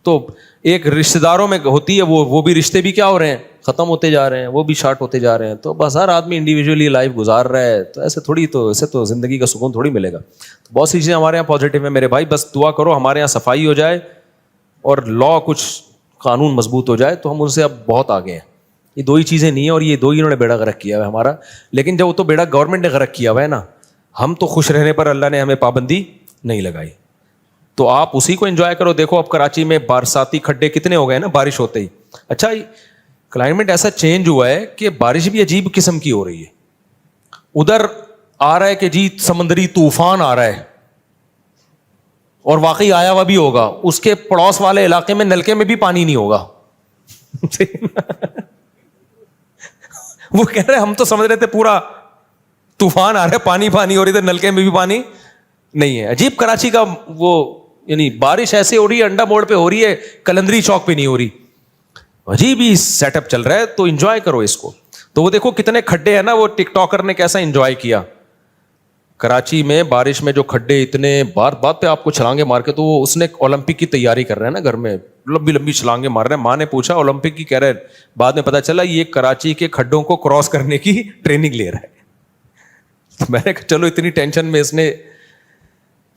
تو ایک رشتے داروں میں ہوتی ہے وہ بھی رشتے بھی کیا ہو رہے ہیں, ختم ہوتے جا رہے ہیں, وہ بھی شارٹ ہوتے جا رہے ہیں. تو بس ہر آدمی انڈیویجولی لائف گزار رہا ہے, تو ایسے تھوڑی, تو ایسے تو زندگی کا سکون تھوڑی ملے گا. تو بہت سی چیزیں ہمارے یہاں پازیٹیو ہیں میرے بھائی. بس دعا کرو ہمارے یہاں صفائی ہو جائے اور لا کچھ قانون مضبوط ہو جائے, تو ہم ان سے اب بہت آگے ہیں. یہ 2 ہی چیزیں نہیں ہیں, اور یہ 2 ہی انہوں نے بیڑا غرق کیا ہوا ہے ہمارا. لیکن جب وہ تو بیڑا گورنمنٹ نے غرق کیا ہوا ہے نا, ہم تو خوش رہنے پر اللہ نے ہمیں پابندی نہیں لگائی. تو آپ اسی کو انجوائے کرو. دیکھو اب کراچی میں برساتی کھڈے کتنے ہو گئے نا بارش ہوتے ہی. اچھا کلائمیٹ ایسا چینج ہوا ہے کہ بارش بھی عجیب قسم کی ہو رہی ہے. ادھر آ رہا ہے کہ جی سمندری طوفان آ رہا ہے, اور واقعی آیا ہوا بھی ہوگا. اس کے پڑوس والے علاقے میں نلکے میں بھی پانی نہیں ہوگا. وہ کہہ رہے ہم تو سمجھ رہے تھے پورا طوفان آ رہا ہے, پانی پانی ہو رہی, تھے نلکے میں بھی پانی نہیں ہے. عجیب کراچی کا وہ, یعنی بارش ایسے ہو رہی ہے انڈا موڑ پہ ہو رہی ہے, کلندری چوک پہ نہیں ہو رہی. عجیب ہی سیٹ اپ چل رہا ہے. تو انجوائے کرو اس کو. تو وہ دیکھو کتنے کھڈے ہیں نا, وہ ٹک ٹاکر نے کیسا انجوائے کیا کراچی میں بارش میں. جو کھڈے اتنے بات پہ آپ کو چھلانگے مار کے, تو وہ اس نے اولمپک کی تیاری کر رہے ہیں نا گھر میں, لمبی لمبی چھلانگے مار رہے ہیں. ماں نے پوچھا اولمپک کی, کہہ رہے بعد میں پتا چلا یہ کراچی کے کھڈوں کو کراس کرنے کی ٹریننگ لے رہا ہے. میں نے کہا چلو اتنی ٹینشن میں اس نے.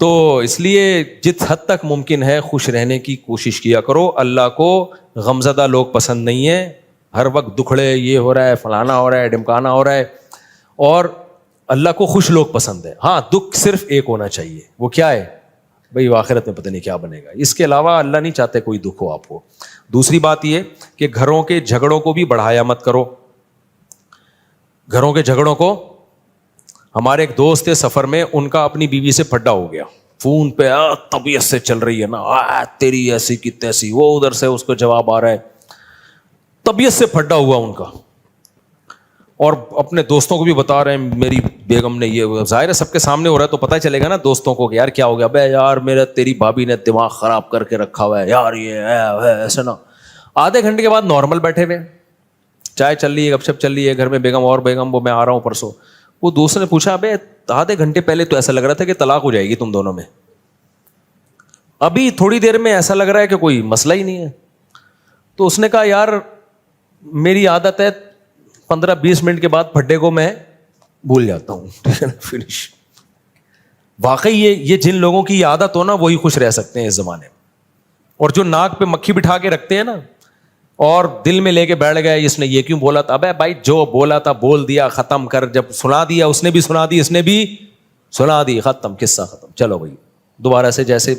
تو اس لیے جس حد تک ممکن ہے خوش رہنے کی کوشش کیا کرو. اللہ کو غمزدہ لوگ پسند نہیں ہیں, ہر وقت دکھڑے, یہ ہو رہا ہے, فلانا ہو رہا ہے, ڈمکانا ہو رہا ہے. اور اللہ کو خوش لوگ پسند ہے. ہاں دکھ صرف ایک ہونا چاہیے, وہ کیا ہے بھائی, آخرت میں پتہ نہیں کیا بنے گا. اس کے علاوہ اللہ نہیں چاہتے کوئی دکھ ہو آپ کو. دوسری بات یہ کہ گھروں کے جھگڑوں کو بھی بڑھایا مت کرو. گھروں کے جھگڑوں کو, ہمارے ایک دوست تھے سفر میں, ان کا اپنی بیوی سے پھڈا ہو گیا فون پہ, طبیعت سے چل رہی ہے نا, تیری ایسی کی تیسی. وہ ادھر سے اس کو جواب آ رہا ہے, طبیعت سے پھڈا ہوا ان کا. اور اپنے دوستوں کو بھی بتا رہے ہیں میری بیگم نے یہ. ظاہر ہے سب کے سامنے ہو رہا ہے تو پتہ چلے گا نا دوستوں کو کہ یار کیا ہو گیا. بے یار میرا تیری بھابھی نے دماغ خراب کر کے رکھا ہوا ہے یار, یہ ہے ایسا نا. آدھے گھنٹے کے بعد نارمل بیٹھے ہوئے, چائے چل رہی ہے, گپ شپ چل رہی ہے گھر میں. بیگم اور بیگم, وہ میں آ رہا ہوں پرسوں. وہ دوست نے پوچھا ابے آدھے گھنٹے پہلے تو ایسا لگ رہا تھا کہ طلاق ہو جائے گی تم دونوں میں, ابھی تھوڑی دیر میں ایسا لگ رہا ہے کہ کوئی مسئلہ ہی نہیں ہے. تو اس نے کہا یار میری عادت ہے 15-20 منٹ کے بعد پھڈے کو میں بھول جاتا ہوں. فنش. واقعی یہ جن لوگوں کی عادت ہو نا وہی خوش رہ سکتے ہیں اس زمانے میں. اور جو ناک پہ مکھی بٹھا کے رکھتے ہیں نا, اور دل میں لے کے بیٹھ گئے اس نے یہ کیوں بولا تھا. ابے بھائی جو بولا تھا بول دیا, ختم کر. جب سنا دیا اس نے بھی سنا دی, اس نے بھی سنا دی, ختم, قصہ ختم. چلو بھائی دوبارہ سے جیسے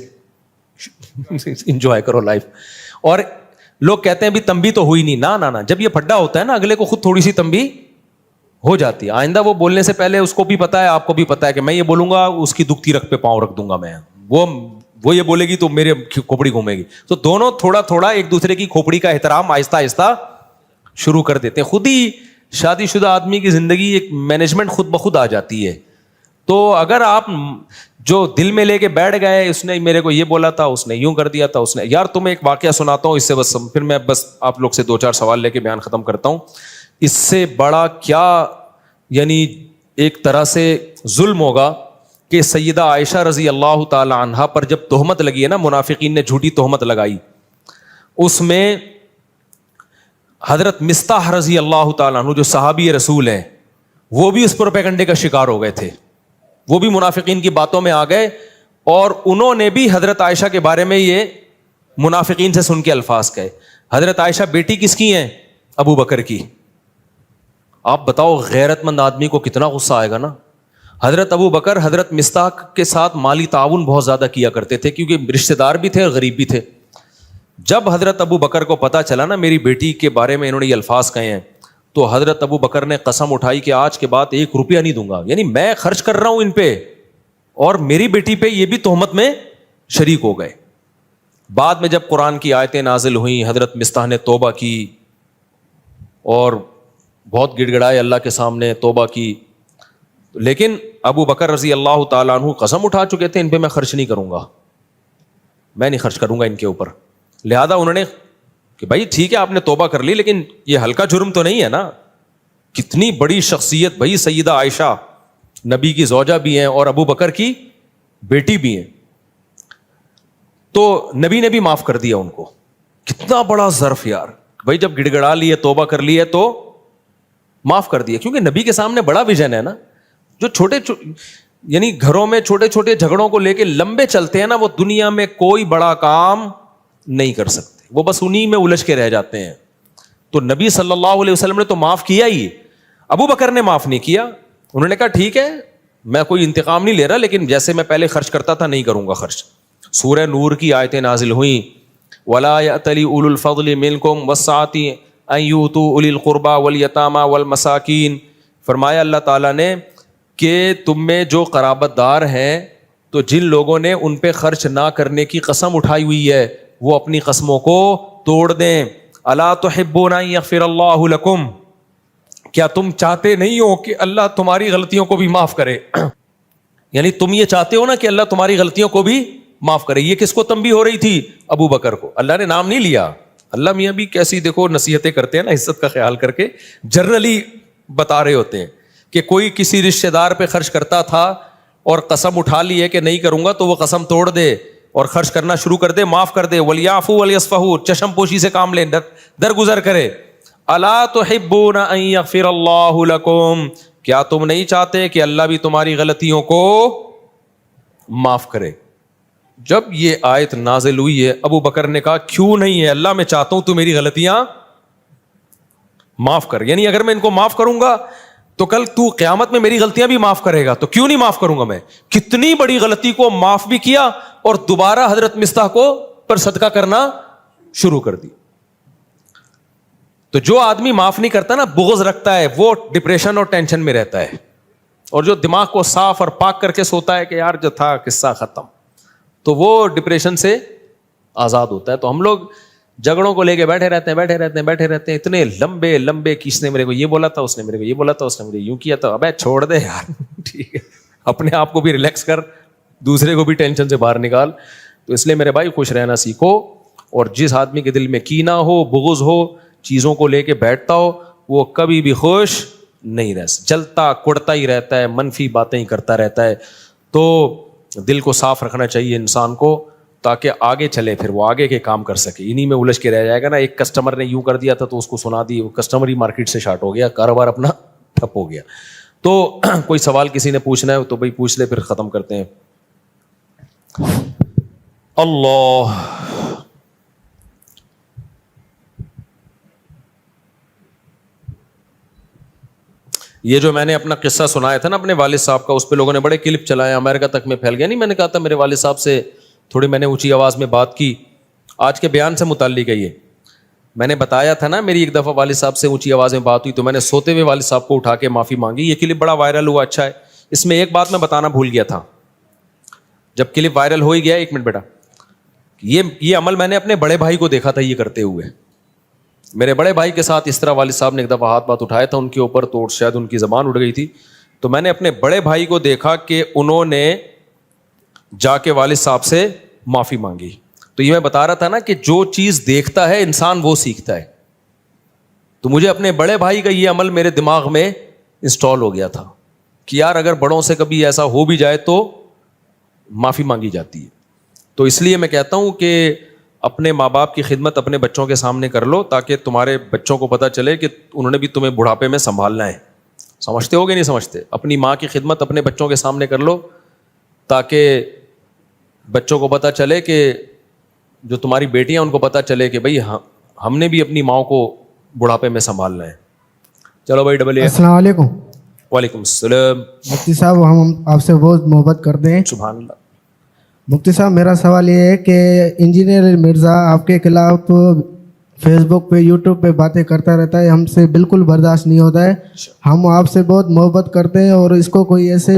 انجوائے کرو لائف. اور لوگ کہتے ہیں بھی تنبیہ تو ہوئی نہیں. نہ جب یہ پھڈا ہوتا ہے نا اگلے کو خود تھوڑی سی تنبیہ ہو جاتی ہے. آئندہ وہ بولنے سے پہلے اس کو بھی پتا ہے, آپ کو بھی پتا ہے کہ میں یہ بولوں گا اس کی دکھتی رکھ پہ پاؤں رکھ دوں گا میں. وہ یہ بولے گی تو میرے کھوپڑی گھومے گی. تو دونوں تھوڑا تھوڑا ایک دوسرے کی کھوپڑی کا احترام آہستہ آہستہ شروع کر دیتے ہیں. خود ہی شادی شدہ آدمی کی زندگی ایک مینجمنٹ خود بخود آ جاتی ہے. تو اگر آپ جو دل میں لے کے بیٹھ گئے, اس نے میرے کو یہ بولا تھا, اس نے یوں کر دیا تھا, اس نے, یار تمہیں ایک واقعہ سناتا ہوں اس سے بس پھر میں بس آپ لوگ سے 2-4 سوال لے کے بیان ختم کرتا ہوں. اس سے بڑا کیا یعنی ایک طرح سے ظلم ہوگا کہ سیدہ عائشہ رضی اللہ تعالی عنہا پر جب تہمت لگی ہے نا, منافقین نے جھوٹی تہمت لگائی, اس میں حضرت مصطح رضی اللہ تعالیٰ عنہ جو صحابی رسول ہیں وہ بھی اس پروپیگنڈے کا شکار ہو گئے تھے. وہ بھی منافقین کی باتوں میں آ گئے, اور انہوں نے بھی حضرت عائشہ کے بارے میں یہ منافقین سے سن کے الفاظ کہے. حضرت عائشہ بیٹی کس کی ہیں؟ ابو بکر کی. آپ بتاؤ غیرت مند آدمی کو کتنا غصہ آئے گا نا. حضرت ابو بکر حضرت مصطح کے ساتھ مالی تعاون بہت زیادہ کیا کرتے تھے کیونکہ رشتہ دار بھی تھے اور غریب بھی تھے. جب حضرت ابو بکر کو پتا چلا نا میری بیٹی کے بارے میں انہوں نے یہ الفاظ کہے ہیں, تو حضرت ابو بکر نے قسم اٹھائی کہ آج کے بعد 1 روپیہ نہیں دوں گا, یعنی میں خرچ کر رہا ہوں ان پہ اور میری بیٹی پہ یہ بھی تہمت میں شریک ہو گئے. بعد میں جب قرآن کی آیتیں نازل ہوئیں, حضرت مستح نے توبہ کی اور بہت گڑ گڑائے اللہ کے سامنے, توبہ کی. لیکن ابو بکر رضی اللہ تعالیٰ عنہ قسم اٹھا چکے تھے ان پہ میں خرچ نہیں کروں گا, میں نہیں خرچ کروں گا ان کے اوپر. لہذا انہوں نے کہ بھائی ٹھیک ہے آپ نے توبہ کر لی, لیکن یہ ہلکا جرم تو نہیں ہے نا. کتنی بڑی شخصیت بھائی, سیدہ عائشہ نبی کی زوجہ بھی ہیں اور ابو بکر کی بیٹی بھی ہیں. تو نبی نے بھی معاف کر دیا ان کو. کتنا بڑا ظرف یار, بھائی جب گڑ گڑا لیے, توبہ کر لی ہے تو معاف کر دیا. کیونکہ نبی کے سامنے بڑا ویژن ہے نا. جو چھوٹے یعنی گھروں میں چھوٹے چھوٹے جھگڑوں کو لے کے لمبے چلتے ہیں نا, وہ دنیا میں کوئی بڑا کام نہیں کر سکتے, وہ بس انہی میں الجھ کے رہ جاتے ہیں. تو نبی صلی اللہ علیہ وسلم نے تو معاف کیا ہی, ابو بکر نے معاف نہیں کیا. انہوں نے کہا ٹھیک ہے میں کوئی انتقام نہیں لے رہا, لیکن جیسے میں پہلے خرچ کرتا تھا نہیں کروں گا خرچ. سورہ نور کی آیتیں نازل ہوئیں, وَلَا يَأْتَلِ أُولُو الْفَضْلِ مِنْكُمْ وَالسَّعَةِ أَنْ يُؤْتُوا أُولِي الْقُرْبَى وَالْيَتَامَى وَالْمَسَاكِينَ. فرمایا اللہ تعالیٰ نے کہ تم میں جو قرابت دار ہیں تو جن لوگوں نے ان پہ خرچ نہ کرنے کی قسم اٹھائی ہوئی ہے وہ اپنی قسموں کو توڑ دیں. الا تحبون ان یغفر اللہ لکم, کیا تم چاہتے نہیں ہو کہ اللہ تمہاری غلطیوں کو بھی معاف کرے. یعنی تم یہ چاہتے ہو نا کہ اللہ تمہاری غلطیوں کو بھی معاف کرے. یہ کس کو تنبیہ ہو رہی تھی؟ ابو بکر کو. اللہ نے نام نہیں لیا. اللہ میاں بھی کیسی دیکھو نصیحتیں کرتے ہیں نا, عزت کا خیال کر کے جنرلی بتا رہے ہوتے ہیں کہ کوئی کسی رشتہ دار پہ خرچ کرتا تھا اور قسم اٹھا لی ہے کہ نہیں کروں گا, تو وہ قسم توڑ دے اور خرچ کرنا شروع کر دے, معاف کر دے. وَلْيَعْفُوا وَلْيَصْفَحُوا, چشم پوشی سے کام لیں, درگزر کرے. الا تحبون ان یغفر اللہ لکم, کیا تم نہیں چاہتے کہ اللہ بھی تمہاری غلطیوں کو معاف کرے. جب یہ آیت نازل ہوئی ہے ابو بکر نے کہا کیوں نہیں ہے اللہ, میں چاہتا ہوں تو میری غلطیاں معاف کر. یعنی اگر میں ان کو معاف کروں گا تو کل تو قیامت میں میری غلطیاں بھی معاف کرے گا, تو کیوں نہیں معاف کروں گا میں. کتنی بڑی غلطی کو معاف بھی کیا اور دوبارہ حضرت مستح کو پر صدقہ کرنا شروع کر دی. تو جو آدمی معاف نہیں کرتا نا, بغض رکھتا ہے, وہ ڈپریشن اور ٹینشن میں رہتا ہے. اور جو دماغ کو صاف اور پاک کر کے سوتا ہے کہ یار جو تھا قصہ ختم, تو وہ ڈپریشن سے آزاد ہوتا ہے. تو ہم لوگ جھگڑوں کو لے کے بیٹھے رہتے ہیں اتنے لمبے لمبے, کس نے میرے کو یہ بولا تھا, اس نے میرے کو یہ بولا تھا, اس نے مجھے یوں کیا تھا. ابے چھوڑ دے یار, ٹھیک ہے اپنے آپ کو بھی ریلیکس کر, دوسرے کو بھی ٹینشن سے باہر نکال. تو اس لیے میرے بھائی خوش رہنا سیکھو, اور جس آدمی کے دل میں کینہ ہو, بغض ہو, چیزوں کو لے کے بیٹھتا ہو, وہ کبھی بھی خوش نہیں رہ سکتا, جلتا کڑتا ہی رہتا ہے, منفی باتیں ہی کرتا رہتا ہے. تو دل کو صاف رکھنا چاہیے انسان کو, تاکہ آگے چلے, پھر وہ آگے کے کام کر سکے. انہی میں الجھ کے رہ جائے گا نا. ایک کسٹمر نے یوں کر دیا تھا تو اس کو سنا دی, وہ کسٹمر ہی مارکیٹ سے شارٹ ہو گیا, کاروبار اپنا ٹھپ ہو گیا. تو کوئی سوال کسی نے پوچھنا ہے تو بھائی پوچھ لے, پھر ختم کرتے ہیں. اللہ, یہ جو میں نے اپنا قصہ سنایا تھا نا اپنے والد صاحب کا, اس پہ لوگوں نے بڑے کلپ چلائے, امریکہ تک میں پھیل گیا. نہیں, میں نے کہا تھا میرے والد صاحب سے تھوڑی میں نے اونچی آواز میں بات کی, آج کے بیان سے متعلق ہے یہ. میں نے بتایا تھا نا میری ایک دفعہ والد صاحب سے اونچی آواز میں بات ہوئی, تو میں نے سوتے ہوئے والد صاحب کو اٹھا کے معافی مانگی. یہ کلپ بڑا وائرل ہوا, اچھا ہے. اس میں ایک بات میں بتانا بھول گیا تھا, جب کلپ وائرل ہو ہی گیا, ایک منٹ بیٹا, یہ عمل میں نے اپنے بڑے بھائی کو دیکھا تھا یہ کرتے ہوئے. میرے بڑے بھائی کے ساتھ اس طرح والد صاحب نے ایک دفعہ ہاتھ بات اٹھایا تھا ان کے اوپر, تو شاید ان کی زبان اڑ گئی تھی. تو میں نے اپنے بڑے بھائی کو دیکھا کہ انہوں نے جا کے والد صاحب سے معافی مانگی. تو یہ میں بتا رہا تھا نا کہ جو چیز دیکھتا ہے انسان وہ سیکھتا ہے. تو مجھے اپنے بڑے بھائی کا یہ عمل میرے دماغ میں انسٹال ہو گیا تھا کہ یار اگر بڑوں سے کبھی ایسا ہو بھی جائے تو معافی مانگی جاتی ہے. تو اس لیے میں کہتا ہوں کہ اپنے ماں باپ کی خدمت اپنے بچوں کے سامنے کر لو, تاکہ تمہارے بچوں کو پتہ چلے کہ انہوں نے بھی تمہیں بڑھاپے میں سنبھالنا ہے. سمجھتے ہو گے نہیں سمجھتے؟ اپنی ماں کی خدمت اپنے بچوں کے سامنے کر لو, تاکہ بچوں کو پتہ چلے کہ جو تمہاری بیٹیاں ان کو پتہ چلے کہ بھائی ہم نے بھی اپنی ماؤں کو بڑھاپے میں سنبھالنا ہے. چلو بھائی ڈبل. السلام علیکم. وعلیکم السلام. مفتی صاحب ہم آپ سے بہت محبت کرتے ہیں. سبحان اللہ. مفتی صاحب میرا سوال یہ ہے کہ انجینئر مرزا آپ کے خلاف فیس بک پہ یوٹیوب پہ باتیں کرتا رہتا ہے, ہم سے بالکل برداشت نہیں ہوتا ہے. ہم آپ سے بہت محبت کرتے ہیں اور اس کو کوئی ایسے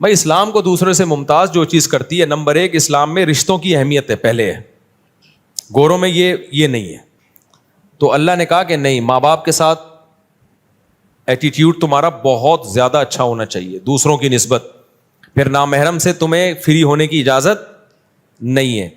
بھائی اسلام کو دوسرے سے ممتاز جو چیز کرتی ہے، نمبر 1 اسلام میں رشتوں کی اہمیت ہے، پہلے ہے، گوروں میں یہ نہیں ہے. تو اللہ نے کہا کہ نہیں، ماں باپ کے ساتھ ایٹیٹیوڈ تمہارا بہت زیادہ اچھا ہونا چاہیے دوسروں کی نسبت. پھر نامحرم سے تمہیں فری ہونے کی اجازت نہیں ہے.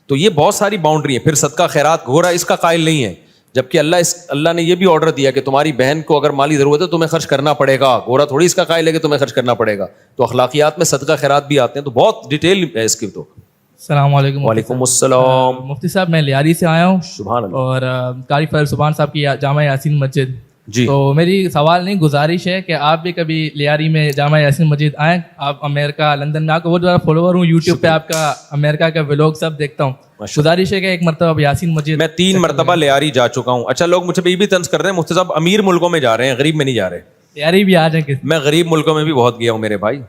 تو یہ بہت ساری باؤنڈری ہیں. پھر صدقہ خیرات، گورا اس کا قائل نہیں ہے، جبکہ اللہ نے یہ بھی آرڈر دیا کہ تمہاری بہن کو اگر مالی ضرورت ہے تمہیں خرچ کرنا پڑے گا. گورا تھوڑی اس کا قائل ہے کہ تمہیں خرچ کرنا پڑے گا. تو اخلاقیات میں صدقہ خیرات بھی آتے ہیں، تو بہت ڈیٹیل ہے اس کی. تو السلام علیکم. وعلیکم السلام. مفتی صاحب میں لیاری سے آیا ہوں. سبحان اللہ. اور قاری فیض سبحان صاحب کی جامع یاسین مسجد. جی. تو میری سوال نہیں، گزارش ہے کہ آپ بھی کبھی لیاری میں جامع یاسین مسجد آئیں. آپ امریکہ، لندن میں، آپ کا بہت بڑا فالوور ہوں، یوٹیوب پہ آپ کا امریکہ کا ولاگ سب دیکھتا ہوں. گزارش ہے کہ ایک مرتبہ یاسین مسجد. میں 3 مرتبہ لیاری جا چکا ہوں. اچھا، لوگ مجھے یہ بھی طنز کر رہے ہیں مفتی صاحب امیر ملکوں میں جا رہے ہیں، غریب میں نہیں جا رہے. لیاری بھی آ جائیں. میں غریب ملکوں میں بھی بہت گیا ہوں میرے بھائی،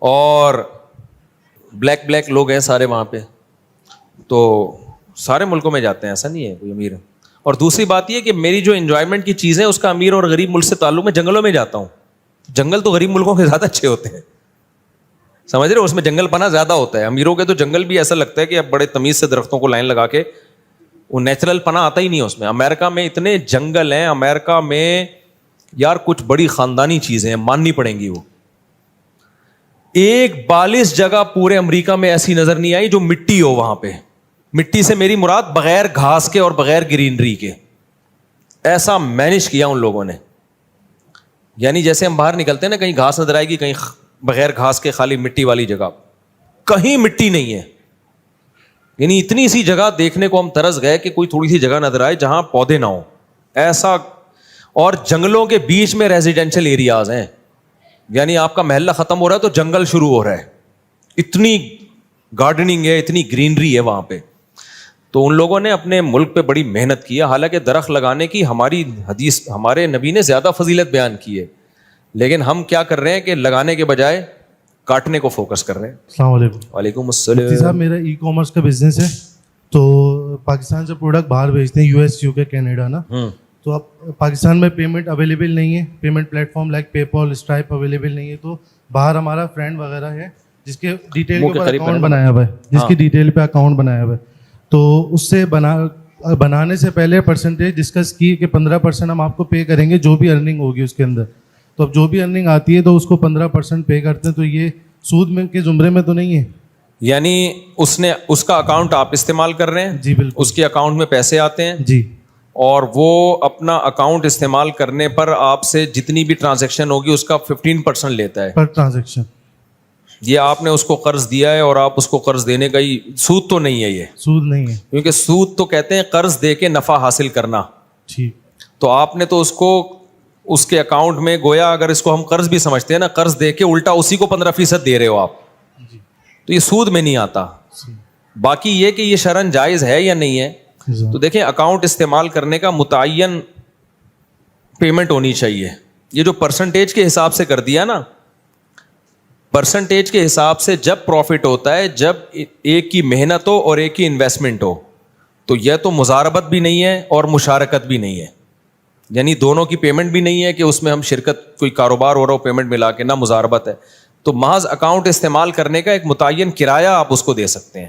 اور بلیک لوگ ہیں سارے وہاں پہ. تو سارے ملکوں میں جاتے ہیں، ایسا نہیں ہے کوئی امیر. اور دوسری بات یہ کہ میری جو انجوائمنٹ کی چیزیں اس کا امیر اور غریب ملک سے تعلق میں جنگلوں میں جاتا ہوں. جنگل تو غریب ملکوں کے زیادہ اچھے ہوتے ہیں، سمجھ رہے ہو، اس میں جنگل پناہ زیادہ ہوتا ہے. امیروں کے تو جنگل بھی ایسا لگتا ہے کہ اب بڑے تمیز سے درختوں کو لائن لگا کے، وہ نیچرل پناہ آتا ہی نہیں ہے اس میں. امریکہ میں اتنے جنگل ہیں، امریکہ میں یار کچھ بڑی خاندانی چیزیں ہیں، ماننی پڑیں گی. وہ ایک بالش جگہ پورے امریکہ میں ایسی نظر نہیں آئی جو مٹی ہو. وہاں پہ مٹی سے میری مراد بغیر گھاس کے اور بغیر گرینری کے. ایسا مینج کیا ان لوگوں نے، یعنی جیسے ہم باہر نکلتے ہیں نا، کہیں گھاس نظر آئے گی، کہیں بغیر گھاس کے خالی مٹی والی جگہ، کہیں مٹی نہیں ہے. یعنی اتنی سی جگہ دیکھنے کو ہم ترس گئے کہ کوئی تھوڑی سی جگہ نظر آئے جہاں پودے نہ ہوں، ایسا. اور جنگلوں کے بیچ میں ریزیڈینشل ایریاز ہیں، یعنی آپ کا محلہ ختم ہو رہا ہے تو جنگل شروع ہو رہا ہے. اتنی گارڈننگ ہے، اتنی گرینری ہے وہاں پہ. تو ان لوگوں نے اپنے ملک پہ بڑی محنت کی ہے. حالانکہ درخت لگانے کی ہماری حدیث، ہمارے نبی نے زیادہ فضیلت بیان کی ہے، لیکن ہم کیا کر رہے ہیں کہ لگانے کے بجائے کاٹنے کو فوکس کر رہے ہیں. السلام علیکم. وعلیکم السلام. صاحب میرا ای کامرس کا بزنس ہے، تو پاکستان سے پروڈکٹ باہر بھیجتے ہیں، یو ایس، یو کے، کینیڈا نا. تو اب پاکستان میں پیمنٹ اویلیبل نہیں ہے، پیمنٹ پلیٹ فارم لائک پے پال، اسٹرائپ اویلیبل نہیں ہے. تو باہر ہمارا فرینڈ وغیرہ ہے جس کے ڈیٹیل کے اوپر اکاؤنٹ بنایا ہوا ہے، جس کی ڈیٹیل پہ اکاؤنٹ بنایا ہوا ہے. تو اس سے بنانے سے پہلے پرسنٹیج ڈسکس کی کہ 15% ہم آپ کو پے کریں گے جو بھی ارننگ ہوگی اس کے اندر. تو اب جو بھی ارننگ آتی ہے تو اس کو 15% پے کرتے ہیں. تو یہ سود میں کے زمرے میں تو نہیں ہے؟ یعنی اس کا اکاؤنٹ آپ استعمال کر رہے ہیں؟ جی بالکل. اس کے اکاؤنٹ میں پیسے آتے ہیں جی، اور وہ اپنا اکاؤنٹ استعمال کرنے پر آپ سے جتنی بھی ٹرانزیکشن ہوگی اس کا 15% لیتا ہے پر ٹرانزیکشن. یہ آپ نے اس کو قرض دیا ہے اور آپ اس کو قرض دینے کا ہی، سود تو نہیں ہے یہ، سود نہیں ہے، کیونکہ سود تو کہتے ہیں قرض دے کے نفع حاصل کرنا. ٹھیک. تو آپ نے تو اس کو اس کے اکاؤنٹ میں گویا اگر اس کو ہم قرض بھی سمجھتے ہیں نا، قرض دے کے الٹا اسی کو 15% دے رہے ہو آپ. تو یہ سود میں نہیں آتا. باقی یہ کہ یہ شرعاً جائز ہے یا نہیں ہے، تو دیکھیں اکاؤنٹ استعمال کرنے کا متعین پیمنٹ ہونی چاہیے. یہ جو پرسنٹیج کے حساب سے کر دیا نا، پرسنٹیج کے حساب سے جب پروفٹ ہوتا ہے جب ایک کی محنت ہو اور ایک کی انویسٹمنٹ ہو، تو یہ تو مزاربت بھی نہیں ہے اور مشارکت بھی نہیں ہے. یعنی دونوں کی پیمنٹ بھی نہیں ہے کہ اس میں ہم شرکت، کوئی کاروبار ہو رہا ہو پیمنٹ ملا کے، نہ مزاربت ہے. تو محض اکاؤنٹ استعمال کرنے کا ایک متعین کرایہ آپ اس کو دے سکتے ہیں.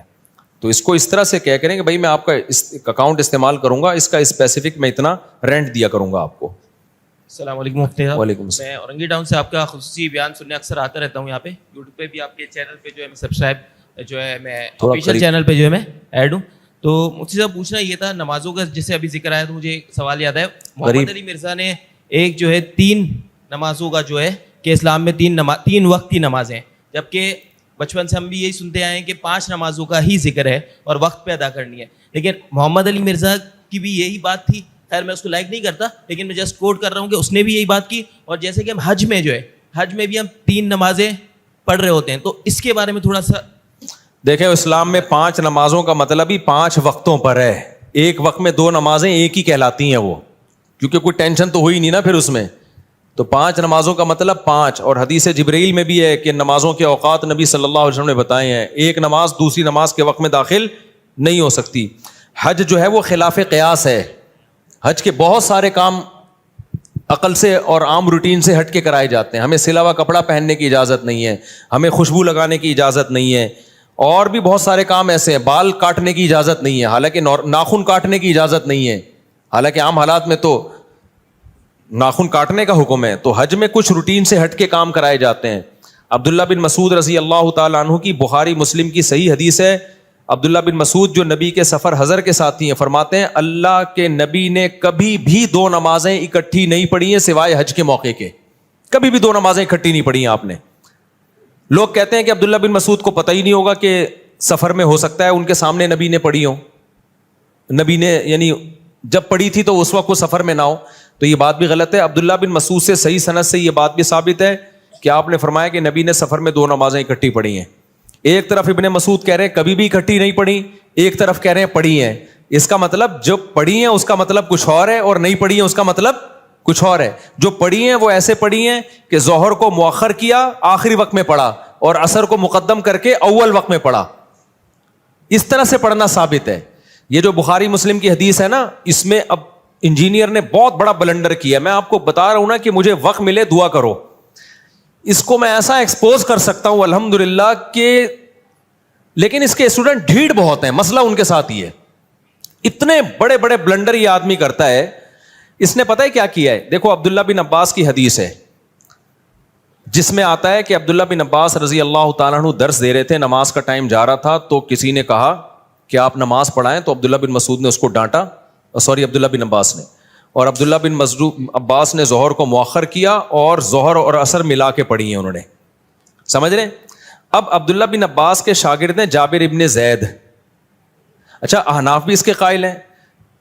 تو اس کو اس طرح سے کہہ کریں کہ بھائی میں آپ کا اکاؤنٹ استعمال کروں گا، اس کا اسپیسیفک میں اتنا رینٹ دیا کروں گا آپ کو. السلام علیکم مفتی صاحب. وعلیکم السلام. میں اورنگی ٹاؤن سے آپ کا خصوصی بیان سننے اکثر آتا رہتا ہوں یہاں پہ. یوٹیوب پہ بھی آپ کے چینل پہ جو ہے میں سبسکرائب جو ہے میں آفیشیل چینل پہ جو ہے میں ایڈ ہوں. تو مفتی صاحب پوچھنا یہ تھا، نمازوں کا جیسے ابھی ذکر آیا تو مجھے ایک سوال یاد ہے. محمد علی مرزا نے ایک جو ہے 3 نمازوں کا جو ہے کہ اسلام میں 3 وقت کی نمازیں ہیں، جبکہ بچپن سے ہم بھی یہی سنتے آئے ہیں کہ 5 نمازوں کا ہی ذکر ہے اور وقت پہ ادا کرنی ہے. لیکن محمد علی مرزا کی بھی یہی بات تھی. خیر میں اس کو لائک نہیں کرتا، لیکن میں جسٹ کوٹ کر رہا ہوں کہ اس نے بھی یہی بات کی. اور جیسے کہ ہم حج میں جو ہے، حج میں بھی ہم 3 نمازیں پڑھ رہے ہوتے ہیں، تو اس کے بارے میں تھوڑا سا دیکھیں. اسلام میں 5 نمازوں کا مطلب ہی 5 وقتوں پر ہے. ایک وقت میں 2 نمازیں ایک ہی کہلاتی ہیں وہ، کیونکہ کوئی ٹینشن تو ہوئی نہیں نا پھر اس میں. تو 5 نمازوں کا مطلب 5. اور حدیث جبرائیل میں بھی ہے کہ نمازوں کے اوقات نبی صلی اللہ علیہ وسلم نے بتائے ہیں. ایک نماز دوسری نماز کے وقت میں داخل نہیں ہو سکتی. حج جو ہے وہ خلاف قیاس ہے. حج کے بہت سارے کام عقل سے اور عام روٹین سے ہٹ کے کرائے جاتے ہیں. ہمیں سلا ہوا کپڑا پہننے کی اجازت نہیں ہے, ہمیں خوشبو لگانے کی اجازت نہیں ہے, اور بھی بہت سارے کام ایسے ہیں. بال کاٹنے کی اجازت نہیں ہے, حالانکہ ناخن کاٹنے کی اجازت نہیں ہے, حالانکہ عام حالات میں تو ناخن کاٹنے کا حکم ہے. تو حج میں کچھ روٹین سے ہٹ کے کام کرائے جاتے ہیں. عبداللہ بن مسعود رضی اللہ تعالیٰ عنہ کی بخاری مسلم کی صحیح حدیث ہے. عبداللہ بن مسعود جو نبی کے سفر حضر کے ساتھی ہیں, فرماتے ہیں اللہ کے نبی نے کبھی بھی 2 نمازیں اکٹھی نہیں پڑھی ہیں سوائے حج کے موقع کے. کبھی بھی 2 نمازیں اکٹھی نہیں پڑھی ہیں آپ نے. لوگ کہتے ہیں کہ عبداللہ بن مسعود کو پتہ ہی نہیں ہوگا کہ سفر میں ہو سکتا ہے ان کے سامنے نبی نے پڑھی ہو, نبی نے یعنی جب پڑھی تھی تو اس وقت وہ سفر میں نہ ہو. تو یہ بات بھی غلط ہے. عبداللہ بن مسعود سے صحیح سند سے یہ بات بھی ثابت ہے کہ آپ نے فرمایا کہ نبی نے سفر میں 2 نمازیں اکٹھی پڑھی ہیں. ایک طرف ابن مسعود کہہ رہے ہیں کبھی بھی اکٹھی نہیں پڑھی, ایک طرف کہہ رہے ہیں پڑھی ہیں. اس کا مطلب جو پڑھی ہیں اس کا مطلب کچھ اور ہے, اور نہیں پڑھی ہیں اس کا مطلب کچھ اور ہے. جو پڑھی ہیں وہ ایسے پڑھی ہیں کہ ظہر کو مؤخر کیا آخری وقت میں پڑھا, اور عصر کو مقدم کر کے اول وقت میں پڑھا. اس طرح سے پڑھنا ثابت ہے. یہ جو بخاری مسلم کی حدیث ہے نا, اس میں اب انجینئر نے بہت بڑا بلنڈر کیا. میں آپ کو بتا رہا ہوں نا کہ مجھے وقت ملے دعا کرو. اس کو میں ایسا ایکسپوز کر سکتا ہوں الحمدللہ کہ, لیکن اس کے اسٹوڈنٹ ڈھیڑ بہت ہیں. مسئلہ ان کے ساتھ ہی ہے, اتنے بڑے بڑے بلنڈر یہ آدمی کرتا ہے. اس نے پتہ ہے کیا کیا ہے؟ دیکھو عبداللہ بن عباس کی حدیث ہے جس میں آتا ہے کہ عبداللہ بن عباس رضی اللہ تعالیٰ عنہ درس دے رہے تھے, نماز کا ٹائم جا رہا تھا, تو کسی نے کہا کہ آپ نماز پڑھائیں. تو عبداللہ بن مسعود نے اس کو ڈانٹا, عبداللہ بن عباس نے, اور عبداللہ بن عباس نے ظہر کو مؤخر کیا اور ظہر اور عصر ملا کے پڑھی ہیں انہوں نے. سمجھ رہے ہیں؟ اب عبداللہ بن عباس کے شاگرد ہیں جابر ابن زید. اچھا, احناف بھی اس کے قائل ہیں.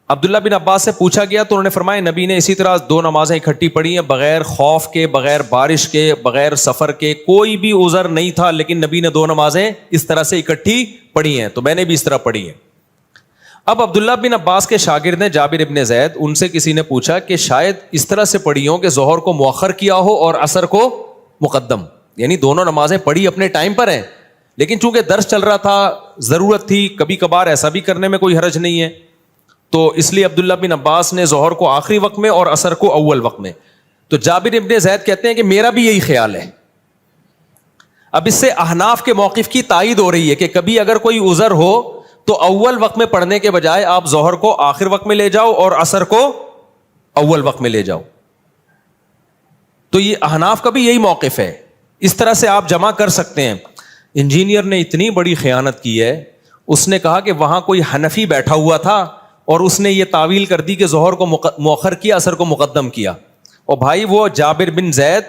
عبداللہ بن عباس سے پوچھا گیا تو انہوں نے فرمایا نبی نے اسی طرح 2 نمازیں اکٹھی پڑھی ہیں, بغیر خوف کے, بغیر بارش کے, بغیر سفر کے, کوئی بھی عذر نہیں تھا, لیکن نبی نے 2 نمازیں اس طرح سے اکٹھی پڑھی ہیں, تو میں نے بھی اس طرح پڑھی ہیں. اب عبداللہ بن عباس کے شاگرد ہیں جابر ابن زید, ان سے کسی نے پوچھا کہ شاید اس طرح سے پڑھی ہوں کہ ظہر کو مؤخر کیا ہو اور عصر کو مقدم, یعنی دونوں نمازیں پڑھی اپنے ٹائم پر ہیں, لیکن چونکہ درس چل رہا تھا, ضرورت تھی, کبھی کبھار ایسا بھی کرنے میں کوئی حرج نہیں ہے, تو اس لیے عبداللہ بن عباس نے ظہر کو آخری وقت میں اور عصر کو اول وقت میں. تو جابر ابن زید کہتے ہیں کہ میرا بھی یہی خیال ہے. اب اس سے احناف کے موقف کی تائید ہو رہی ہے کہ کبھی اگر کوئی عذر ہو تو اول وقت میں پڑھنے کے بجائے آپ ظہر کو آخر وقت میں لے جاؤ اور عصر کو اول وقت میں لے جاؤ. تو یہ احناف کا بھی یہی موقف ہے, اس طرح سے آپ جمع کر سکتے ہیں. انجینئر نے اتنی بڑی خیانت کی ہے, اس نے کہا کہ وہاں کوئی حنفی بیٹھا ہوا تھا اور اس نے یہ تعویل کر دی کہ ظہر کو مؤخر کیا, عصر کو مقدم کیا. اور بھائی وہ جابر بن زید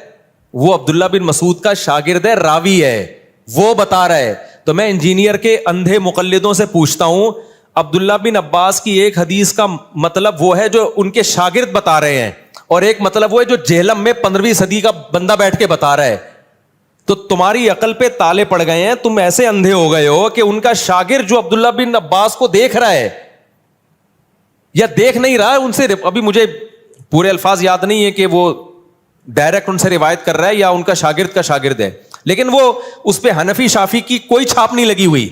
وہ عبداللہ بن مسعود کا شاگرد ہے, راوی ہے, وہ بتا رہا ہے. تو میں انجینئر کے اندھے مقلدوں سے پوچھتا ہوں, عبداللہ بن عباس کی ایک حدیث کا مطلب وہ ہے جو ان کے شاگرد بتا رہے ہیں, اور ایک مطلب وہ ہے جو جہلم میں 15ویں صدی کا بندہ بیٹھ کے بتا رہا ہے. تو تمہاری عقل پہ تالے پڑ گئے ہیں, تم ایسے اندھے ہو گئے ہو کہ ان کا شاگرد جو عبداللہ بن عباس کو دیکھ رہا ہے یا دیکھ نہیں رہا ہے, ان سے ابھی مجھے پورے الفاظ یاد نہیں ہے کہ وہ ڈائریکٹ ان سے روایت کر رہا ہے یا ان کا شاگرد ہے, لیکن وہ اس پہ حنفی شافی کی کوئی چھاپ نہیں لگی ہوئی.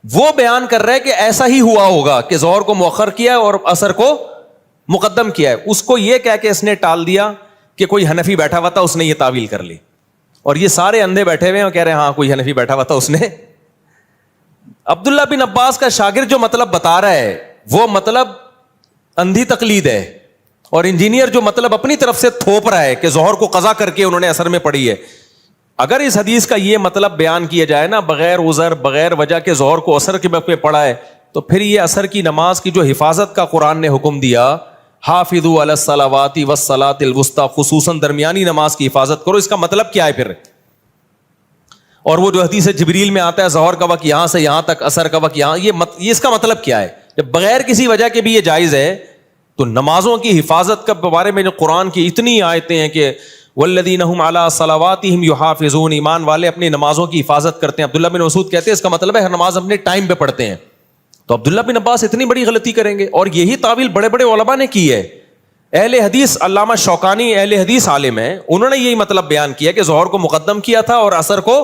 وہ بیان کر رہا ہے کہ ایسا ہی ہوا ہوگا کہ ظہر کو مؤخر کیا اور عصر کو مقدم کیا ہے. اس کو یہ کہہ کے اس نے ٹال دیا کہ کوئی حنفی بیٹھا ہوا تھا, اس نے یہ تعویل کر لی. اور یہ سارے اندھے بیٹھے ہوئے ہیں اور کہہ رہے ہیں ہاں کوئی حنفی بیٹھا ہوا تھا, اس نے. عبداللہ بن عباس کا شاگرد جو مطلب بتا رہا ہے وہ مطلب اندھی تقلید ہے, اور انجینئر جو مطلب اپنی طرف سے تھوپ رہا ہے کہ ظہر کو قضا کر کے انہوں نے عصر میں پڑھی ہے. اگر اس حدیث کا یہ مطلب بیان کیا جائے نا, بغیر عذر بغیر وجہ کے ظہر کو عصر کے وقت میں پڑھا ہے, تو پھر یہ عصر کی نماز کی جو حفاظت کا قرآن نے حکم دیا, حافظوا علی الصلوات والصلاۃ الوسطی, خصوصاً درمیانی نماز کی حفاظت کرو, اس کا مطلب کیا ہے پھر؟ اور وہ جو حدیث جبریل میں آتا ہے ظہر کا وقت یہاں سے یہاں تک, عصر کا وقت یہاں, یہ اس کا مطلب کیا ہے؟ جب بغیر کسی وجہ کے بھی یہ جائز ہے, تو نمازوں کی حفاظت کے بارے میں جو قرآن کی اتنی آیتیں ہیں کہ والذین هم علی صلواتہم یحافظون, ایمان والے اپنی نمازوں کی حفاظت کرتے ہیں. عبداللہ بن مسعود کہتے ہیں اس کا مطلب ہے ہر نماز اپنے ٹائم پہ پڑھتے ہیں. تو عبداللہ بن عباس اتنی بڑی غلطی کریں گے؟ اور یہی تعویل بڑے بڑے علماء نے کی ہے. اہل حدیث علامہ شوکانی اہل حدیث عالم ہیں, انہوں نے یہی مطلب بیان کیا کہ ظہر کو مقدم کیا تھا اور عصر کو,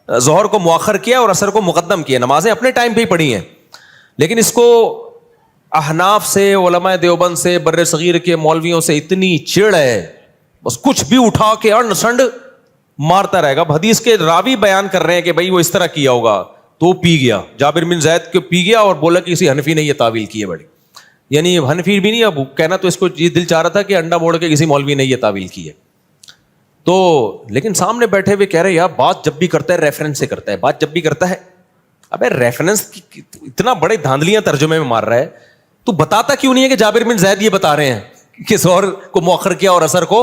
ظہر کو مؤخر کیا اور عصر کو مقدم کیا, نمازیں اپنے ٹائم پہ ہی پڑھی ہیں. لیکن اس کو احناف سے, علماء دیوبند سے, بر صغیر کے مولویوں سے اتنی چڑ ہے, بس کچھ بھی اٹھا کے انڈ سنڈ مارتا رہے گا. اب حدیث کے راوی بیان کر رہے ہیں کہ بھائی وہ اس طرح کیا ہوگا, تو پی گیا, جابر بن زید کو پی گیا اور بولا کہ کسی حنفی نے یہ تعویل کی ہے بڑی, یعنی حنفی بھی نہیں, اب کہنا تو اس کو یہ دل چاہ رہا تھا کہ انڈا موڑ کے کسی مولوی نے یہ تعویل کی ہے. تو لیکن سامنے بیٹھے ہوئے کہہ رہے یار بات جب بھی کرتا ہے ریفرنس سے کرتا ہے, بات جب بھی کرتا ہے, ابے ریفرنس اتنا بڑے دھاندلیاں ترجمے میں مار رہا ہے, تو بتاتا کیوں نہیں ہے کہ جابر بن زید یہ بتا رہے ہیں کہ ظہر کو مؤخر کیا اور عصر کو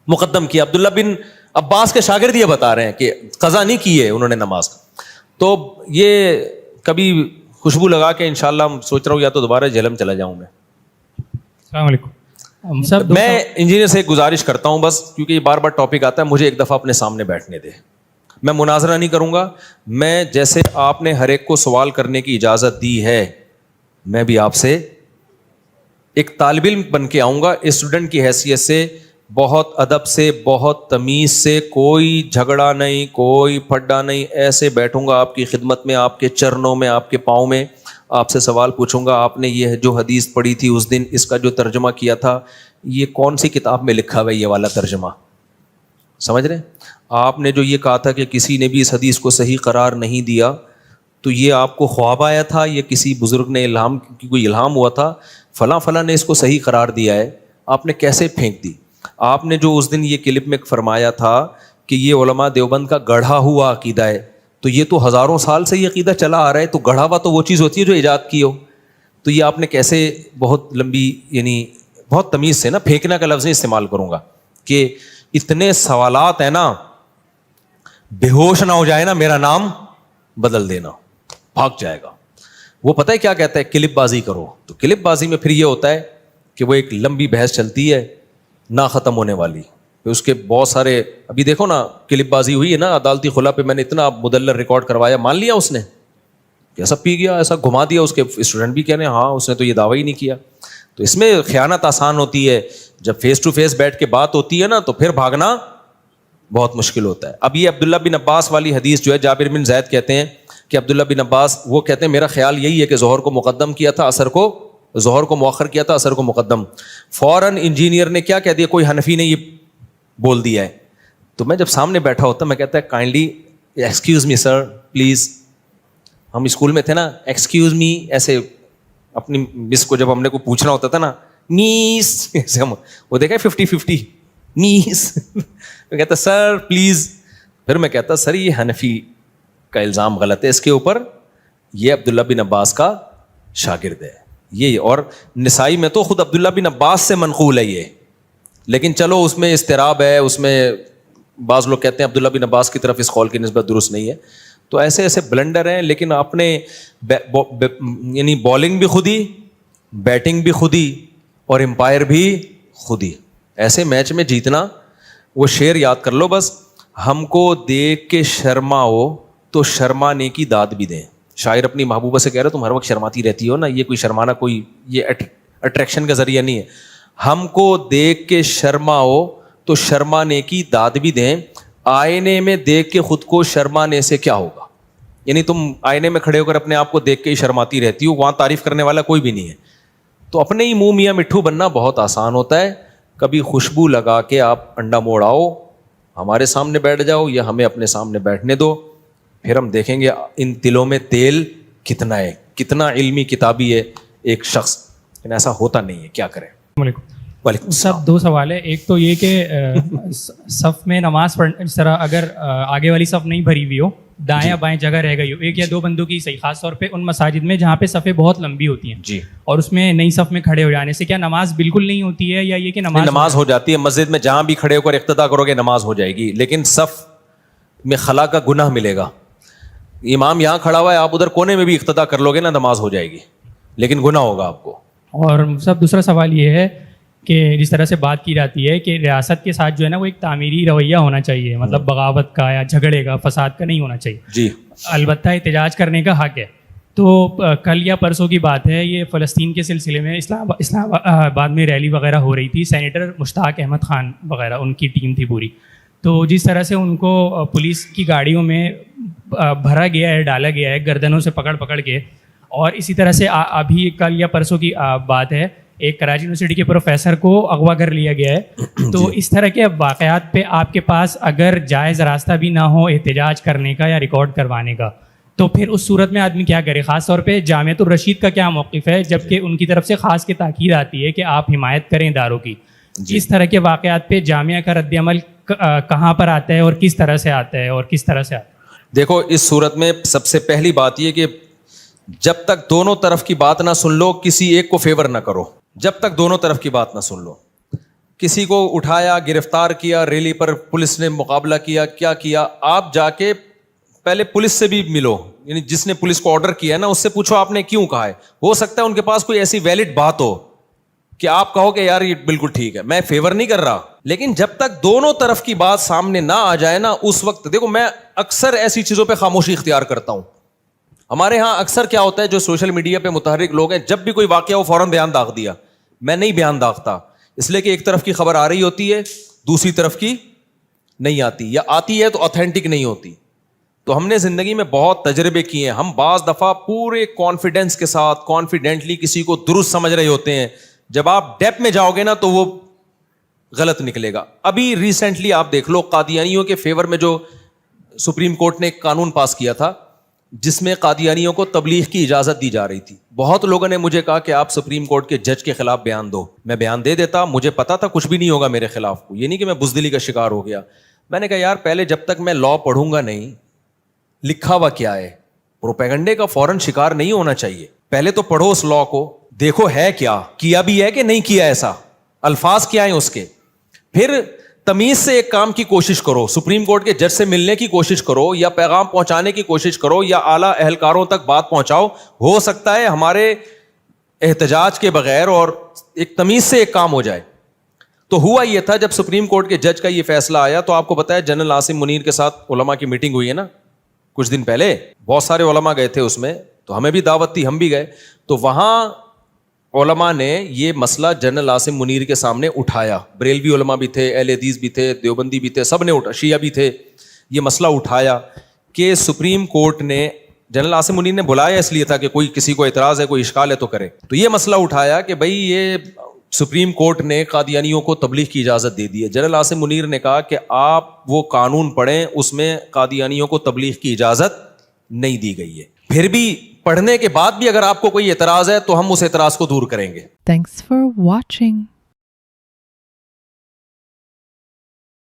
مقدم کیا. عبداللہ بن عباس کے شاگرد یہ بتا رہے ہیں کہ قضا نہیں کی ہے انہوں نے نماز کا. تو یہ کبھی خوشبو لگا کے انشاءاللہ سوچ رہا ہوں یا تو دوبارہ جہلم چلا جاؤں میں. السلام علیکم. میں انجینئر سے ایک گزارش کرتا ہوں بس, کیونکہ یہ بار بار ٹاپک آتا ہے, مجھے ایک دفعہ اپنے سامنے بیٹھنے دے. میں مناظرہ نہیں کروں گا, میں جیسے آپ نے ہر ایک کو سوال کرنے کی اجازت دی ہے, میں بھی آپ سے ایک طالب علم بن کے آؤں گا, اسٹوڈنٹ کی حیثیت سے, بہت ادب سے, بہت تمیز سے, کوئی جھگڑا نہیں, کوئی پھڈا نہیں, ایسے بیٹھوں گا آپ کی خدمت میں, آپ کے چرنوں میں, آپ کے پاؤں میں, آپ سے سوال پوچھوں گا, آپ نے یہ جو حدیث پڑھی تھی اس دن, اس کا جو ترجمہ کیا تھا, یہ کون سی کتاب میں لکھا ہوا ہے یہ والا ترجمہ, سمجھ رہے ہیں؟ آپ نے جو یہ کہا تھا کہ کسی نے بھی اس حدیث کو صحیح قرار نہیں دیا, تو یہ آپ کو خواب آیا تھا, یہ کسی بزرگ نے کوئی الہام ہوا تھا, فلاں فلاں نے اس کو صحیح قرار دیا ہے, آپ نے کیسے پھینک دی؟ آپ نے جو اس دن یہ کلپ میں فرمایا تھا کہ یہ علماء دیوبند کا گڑھا ہوا عقیدہ ہے, تو یہ تو ہزاروں سال سے یہ عقیدہ چلا آ رہا ہے, تو گڑھا ہوا تو وہ چیز ہوتی ہے جو ایجاد کی ہو, تو یہ آپ نے کیسے بہت لمبی, یعنی بہت تمیز سے نا, پھینکنا کا لفظ استعمال کروں گا کہ اتنے سوالات ہیں نا, بے ہوش نہ ہو جائے نا, میرا نام بدل دینا, بھاگ جائے گا. وہ پتہ ہے کیا کہتا ہے, کلپ بازی کرو. تو کلپ بازی میں پھر یہ ہوتا ہے کہ وہ ایک لمبی بحث چلتی ہے نہ ختم ہونے والی, پھر اس کے بہت سارے, ابھی دیکھو نا کلپ بازی ہوئی ہے نا عدالتی خلا پہ, میں نے اتنا مدلل ریکارڈ کروایا, مان لیا اس نے, ایسا پی گیا, ایسا گھما دیا, اس کے اسٹوڈنٹ بھی کہہ رہے ہیں ہاں اس نے تو یہ دعویٰ ہی نہیں کیا. تو اس میں خیانت آسان ہوتی ہے, جب فیس ٹو فیس بیٹھ کے بات ہوتی ہے نا تو پھر بھاگنا بہت مشکل ہوتا ہے. اب یہ عبداللہ بن عباس والی حدیث جو ہے, جابر بن زید کہتے ہیں کہ عبداللہ بن عباس وہ کہتے ہیں میرا خیال یہی ہے کہ ظہر کو مقدم کیا تھا, عصر کو, ظہر کو مؤخر کیا تھا, عصر کو مقدم. فوراً انجینئر نے کیا کہہ دیا, کوئی حنفی نے یہ بول دیا ہے. تو میں جب سامنے بیٹھا ہوتا میں کہتا ہے kindly excuse me sir please, ہم اسکول میں تھے نا, ایکسکیوز می, ایسے اپنی مس کو جب ہم نے کو پوچھنا ہوتا تھا نا, میس, ایسے ہم وہ دیکھا 50-50 میس, میں کہتا سر پلیز, پھر میں کہتا سر یہ حنفی کا الزام غلط ہے اس کے اوپر, یہ عبداللہ بن عباس کا شاگرد ہے یہ, اور نسائی میں تو خود عبداللہ بن عباس سے منقول ہے یہ, لیکن چلو اس میں اضطراب ہے, اس میں بعض لوگ کہتے ہیں عبداللہ بن عباس کی طرف اس قول کی نسبت درست نہیں ہے. تو ایسے ایسے بلنڈر ہیں, لیکن اپنے یعنی بالنگ بھی خود ہی, بیٹنگ بھی خود ہی, اور امپائر بھی خود ہی. ایسے میچ میں جیتنا, وہ شعر یاد کر لو بس, ہم کو دیکھ کے شرماؤ تو شرمانے کی داد بھی دیں. شاعر اپنی محبوبہ سے کہہ رہے تم ہر وقت شرماتی رہتی ہو نا, یہ کوئی شرمانا کوئی یہ اٹریکشن کا ذریعہ نہیں ہے. ہم کو دیکھ کے شرماؤ تو شرمانے کی داد بھی دیں, آئینے میں دیکھ کے خود کو شرمانے سے کیا ہوگا. یعنی تم آئینے میں کھڑے ہو کر اپنے آپ کو دیکھ کے ہی شرماتی رہتی ہو, وہاں تعریف کرنے والا کوئی بھی نہیں ہے. تو اپنے ہی منہ میاں مٹھو بننا بہت آسان ہوتا ہے. کبھی خوشبو لگا کے آپ انڈا موڑ آؤ, ہمارے سامنے بیٹھ جاؤ یا ہمیں اپنے سامنے بیٹھنے دو, پھر ہم دیکھیں گے ان دلوں میں تیل کتنا ہے, کتنا علمی کتابی ہے ایک شخص, لیکن ایسا ہوتا نہیں ہے, کیا کریں. وعلیکم سب دو سوال ہے. ایک تو یہ کہ صف میں نماز پڑھنے, اس طرح اگر آگے والی صف نہیں بھری ہوئی ہو, دائیں یا بائیں جگہ رہ گئی ہو, ایک یا دو بندوں کی صحیح, خاص طور پہ ان مساجد میں جہاں پہ صفیں بہت لمبی ہوتی ہیں جی, اور اس میں نئی صف میں کھڑے ہو جانے سے کیا نماز بالکل نہیں ہوتی ہے, یا یہ کہ نماز ہو جاتی ہے. مسجد میں جہاں بھی کھڑے ہو کر اقتدا کرو گے نماز ہو جائے گی, لیکن صف میں خلا کا گناہ ملے گا. امام یہاں کھڑا ہوا ہے, آپ ادھر کونے میں بھی اقتدا کر لو گے نا, نماز ہو جائے گی, لیکن گناہ ہوگا آپ کو. اور سب دوسرا سوال یہ ہے کہ جس طرح سے بات کی جاتی ہے کہ ریاست کے ساتھ جو ہے نا وہ ایک تعمیری رویہ ہونا چاہیے, مطلب بغاوت کا یا جھگڑے کا, فساد کا نہیں ہونا چاہیے. جی, البتہ احتجاج کرنے کا حق ہے. تو کل یا پرسوں کی بات ہے, یہ فلسطین کے سلسلے میں اسلام آباد میں ریلی وغیرہ ہو رہی تھی, سینیٹر مشتاق احمد خان وغیرہ ان کی ٹیم تھی پوری. تو جس طرح سے ان کو پولیس کی گاڑیوں میں بھرا گیا ہے, ڈالا گیا ہے گردنوں سے پکڑ پکڑ کے, اور اسی طرح سے ابھی کل یا پرسوں کی بات ہے، ایک کراچی یونیورسٹی کے پروفیسر کو اغوا کر لیا گیا ہے. تو اس طرح کے واقعات پہ آپ کے پاس اگر جائز راستہ بھی نہ ہو احتجاج کرنے کا یا ریکارڈ کروانے کا، تو پھر اس صورت میں آدمی کیا کرے؟ خاص طور پہ جامعۃ الرشید کا کیا موقف ہے، جبکہ ان کی طرف سے خاص کے تاکید آتی ہے کہ آپ حمایت کریں اداروں کی. اس طرح کے واقعات پہ جامعہ کا رد عمل کہاں پر آتا ہے اور کس طرح سے آتا ہے اور کس طرح سے آتا ہے؟ دیکھو اس صورت میں سب سے پہلی بات یہ کہ جب تک دونوں طرف کی بات نہ سن لو کسی ایک کو فیور نہ کرو. جب تک دونوں طرف کی بات نہ سن لو، کسی کو اٹھایا گرفتار کیا، ریلی پر پولیس نے مقابلہ کیا، کیا کیا، آپ جا کے پہلے پولیس سے بھی ملو، یعنی جس نے پولیس کو آرڈر کیا ہے نا اس سے پوچھو آپ نے کیوں کہا ہے. ہو سکتا ہے ان کے پاس کوئی ایسی ویلڈ بات ہو کہ آپ کہو کہ یار یہ بالکل ٹھیک ہے. میں فیور نہیں کر رہا، لیکن جب تک دونوں طرف کی بات سامنے نہ آ جائے نا اس وقت دیکھو میں اکثر ایسی چیزوں پہ خاموشی اختیار کرتا ہوں. ہمارے ہاں اکثر کیا ہوتا ہے جو سوشل میڈیا پہ متحرک لوگ ہیں جب بھی کوئی واقعہ ہو فوراً بیان داغ دیا. میں نہیں بیان داغتا، اس لیے کہ ایک طرف کی خبر آ رہی ہوتی ہے دوسری طرف کی نہیں آتی، یا آتی ہے تو آتھینٹک نہیں ہوتی. تو ہم نے زندگی میں بہت تجربے کیے ہیں. ہم بعض دفعہ پورے کانفیڈینس کے ساتھ کانفیڈنٹلی کسی کو درست سمجھ رہے ہوتے ہیں، جب آپ ڈیپ میں جاؤ گے نا تو وہ غلط نکلے گا. ابھی ریسنٹلی آپ دیکھ لو قادیانیوں کے فیور میں جو سپریم کورٹ نے ایک قانون پاس کیا تھا جس میں قادیانیوں کو تبلیغ کی اجازت دی جا رہی تھی. بہت لوگوں نے مجھے کہا کہ آپ سپریم کورٹ کے جج کے خلاف بیان دو. میں بیان دے دیتا، مجھے پتا تھا کچھ بھی نہیں ہوگا میرے خلاف. یہ نہیں کہ میں بزدلی کا شکار ہو گیا. میں نے کہا یار پہلے جب تک میں لا پڑھوں گا نہیں لکھا ہوا کیا ہے، پروپیگنڈے کا فوراً شکار نہیں ہونا چاہیے. پہلے تو پڑھو اس لا کو، دیکھو ہے کیا بھی ہے کہ نہیں کیا ایسا، الفاظ کیا ہیں اس کے. پھر تمیز سے ایک کام کی کوشش کرو، سپریم کورٹ کے جج سے ملنے کی کوشش کرو یا پیغام پہنچانے کی کوشش کرو یا اعلیٰ اہلکاروں تک بات پہنچاؤ. ہو سکتا ہے ہمارے احتجاج کے بغیر اور ایک تمیز سے ایک کام ہو جائے. تو ہوا یہ تھا جب سپریم کورٹ کے جج کا یہ فیصلہ آیا تو آپ کو پتا ہے جنرل عاصم منیر کے ساتھ علماء کی میٹنگ ہوئی ہے نا کچھ دن پہلے، بہت سارے علماء گئے تھے اس میں، تو ہمیں بھی دعوت تھی ہم بھی گئے. تو وہاں علماء نے یہ مسئلہ جنرل عاصم منیر کے سامنے اٹھایا. بریلوی علماء بھی تھے، اہل حدیث بھی تھے، دیوبندی بھی تھے، سب نے شیعہ بھی تھے. یہ مسئلہ اٹھایا کہ سپریم کورٹ نے، جنرل عاصم منیر نے بلایا اس لیے تھا کہ کوئی کسی کو اعتراض ہے کوئی اشکال ہے تو کرے. تو یہ مسئلہ اٹھایا کہ بھائی یہ سپریم کورٹ نے قادیانیوں کو تبلیغ کی اجازت دے دی ہے. جنرل عاصم منیر نے کہا کہ آپ وہ قانون پڑھیں اس میں قادیانیوں کو تبلیغ کی اجازت نہیں دی گئی ہے. پھر بھی پڑھنے کے بعد بھی اگر آپ کو کوئی اعتراض ہے تو ہم اس اعتراض کو دور کریں گے. Thanks for watching.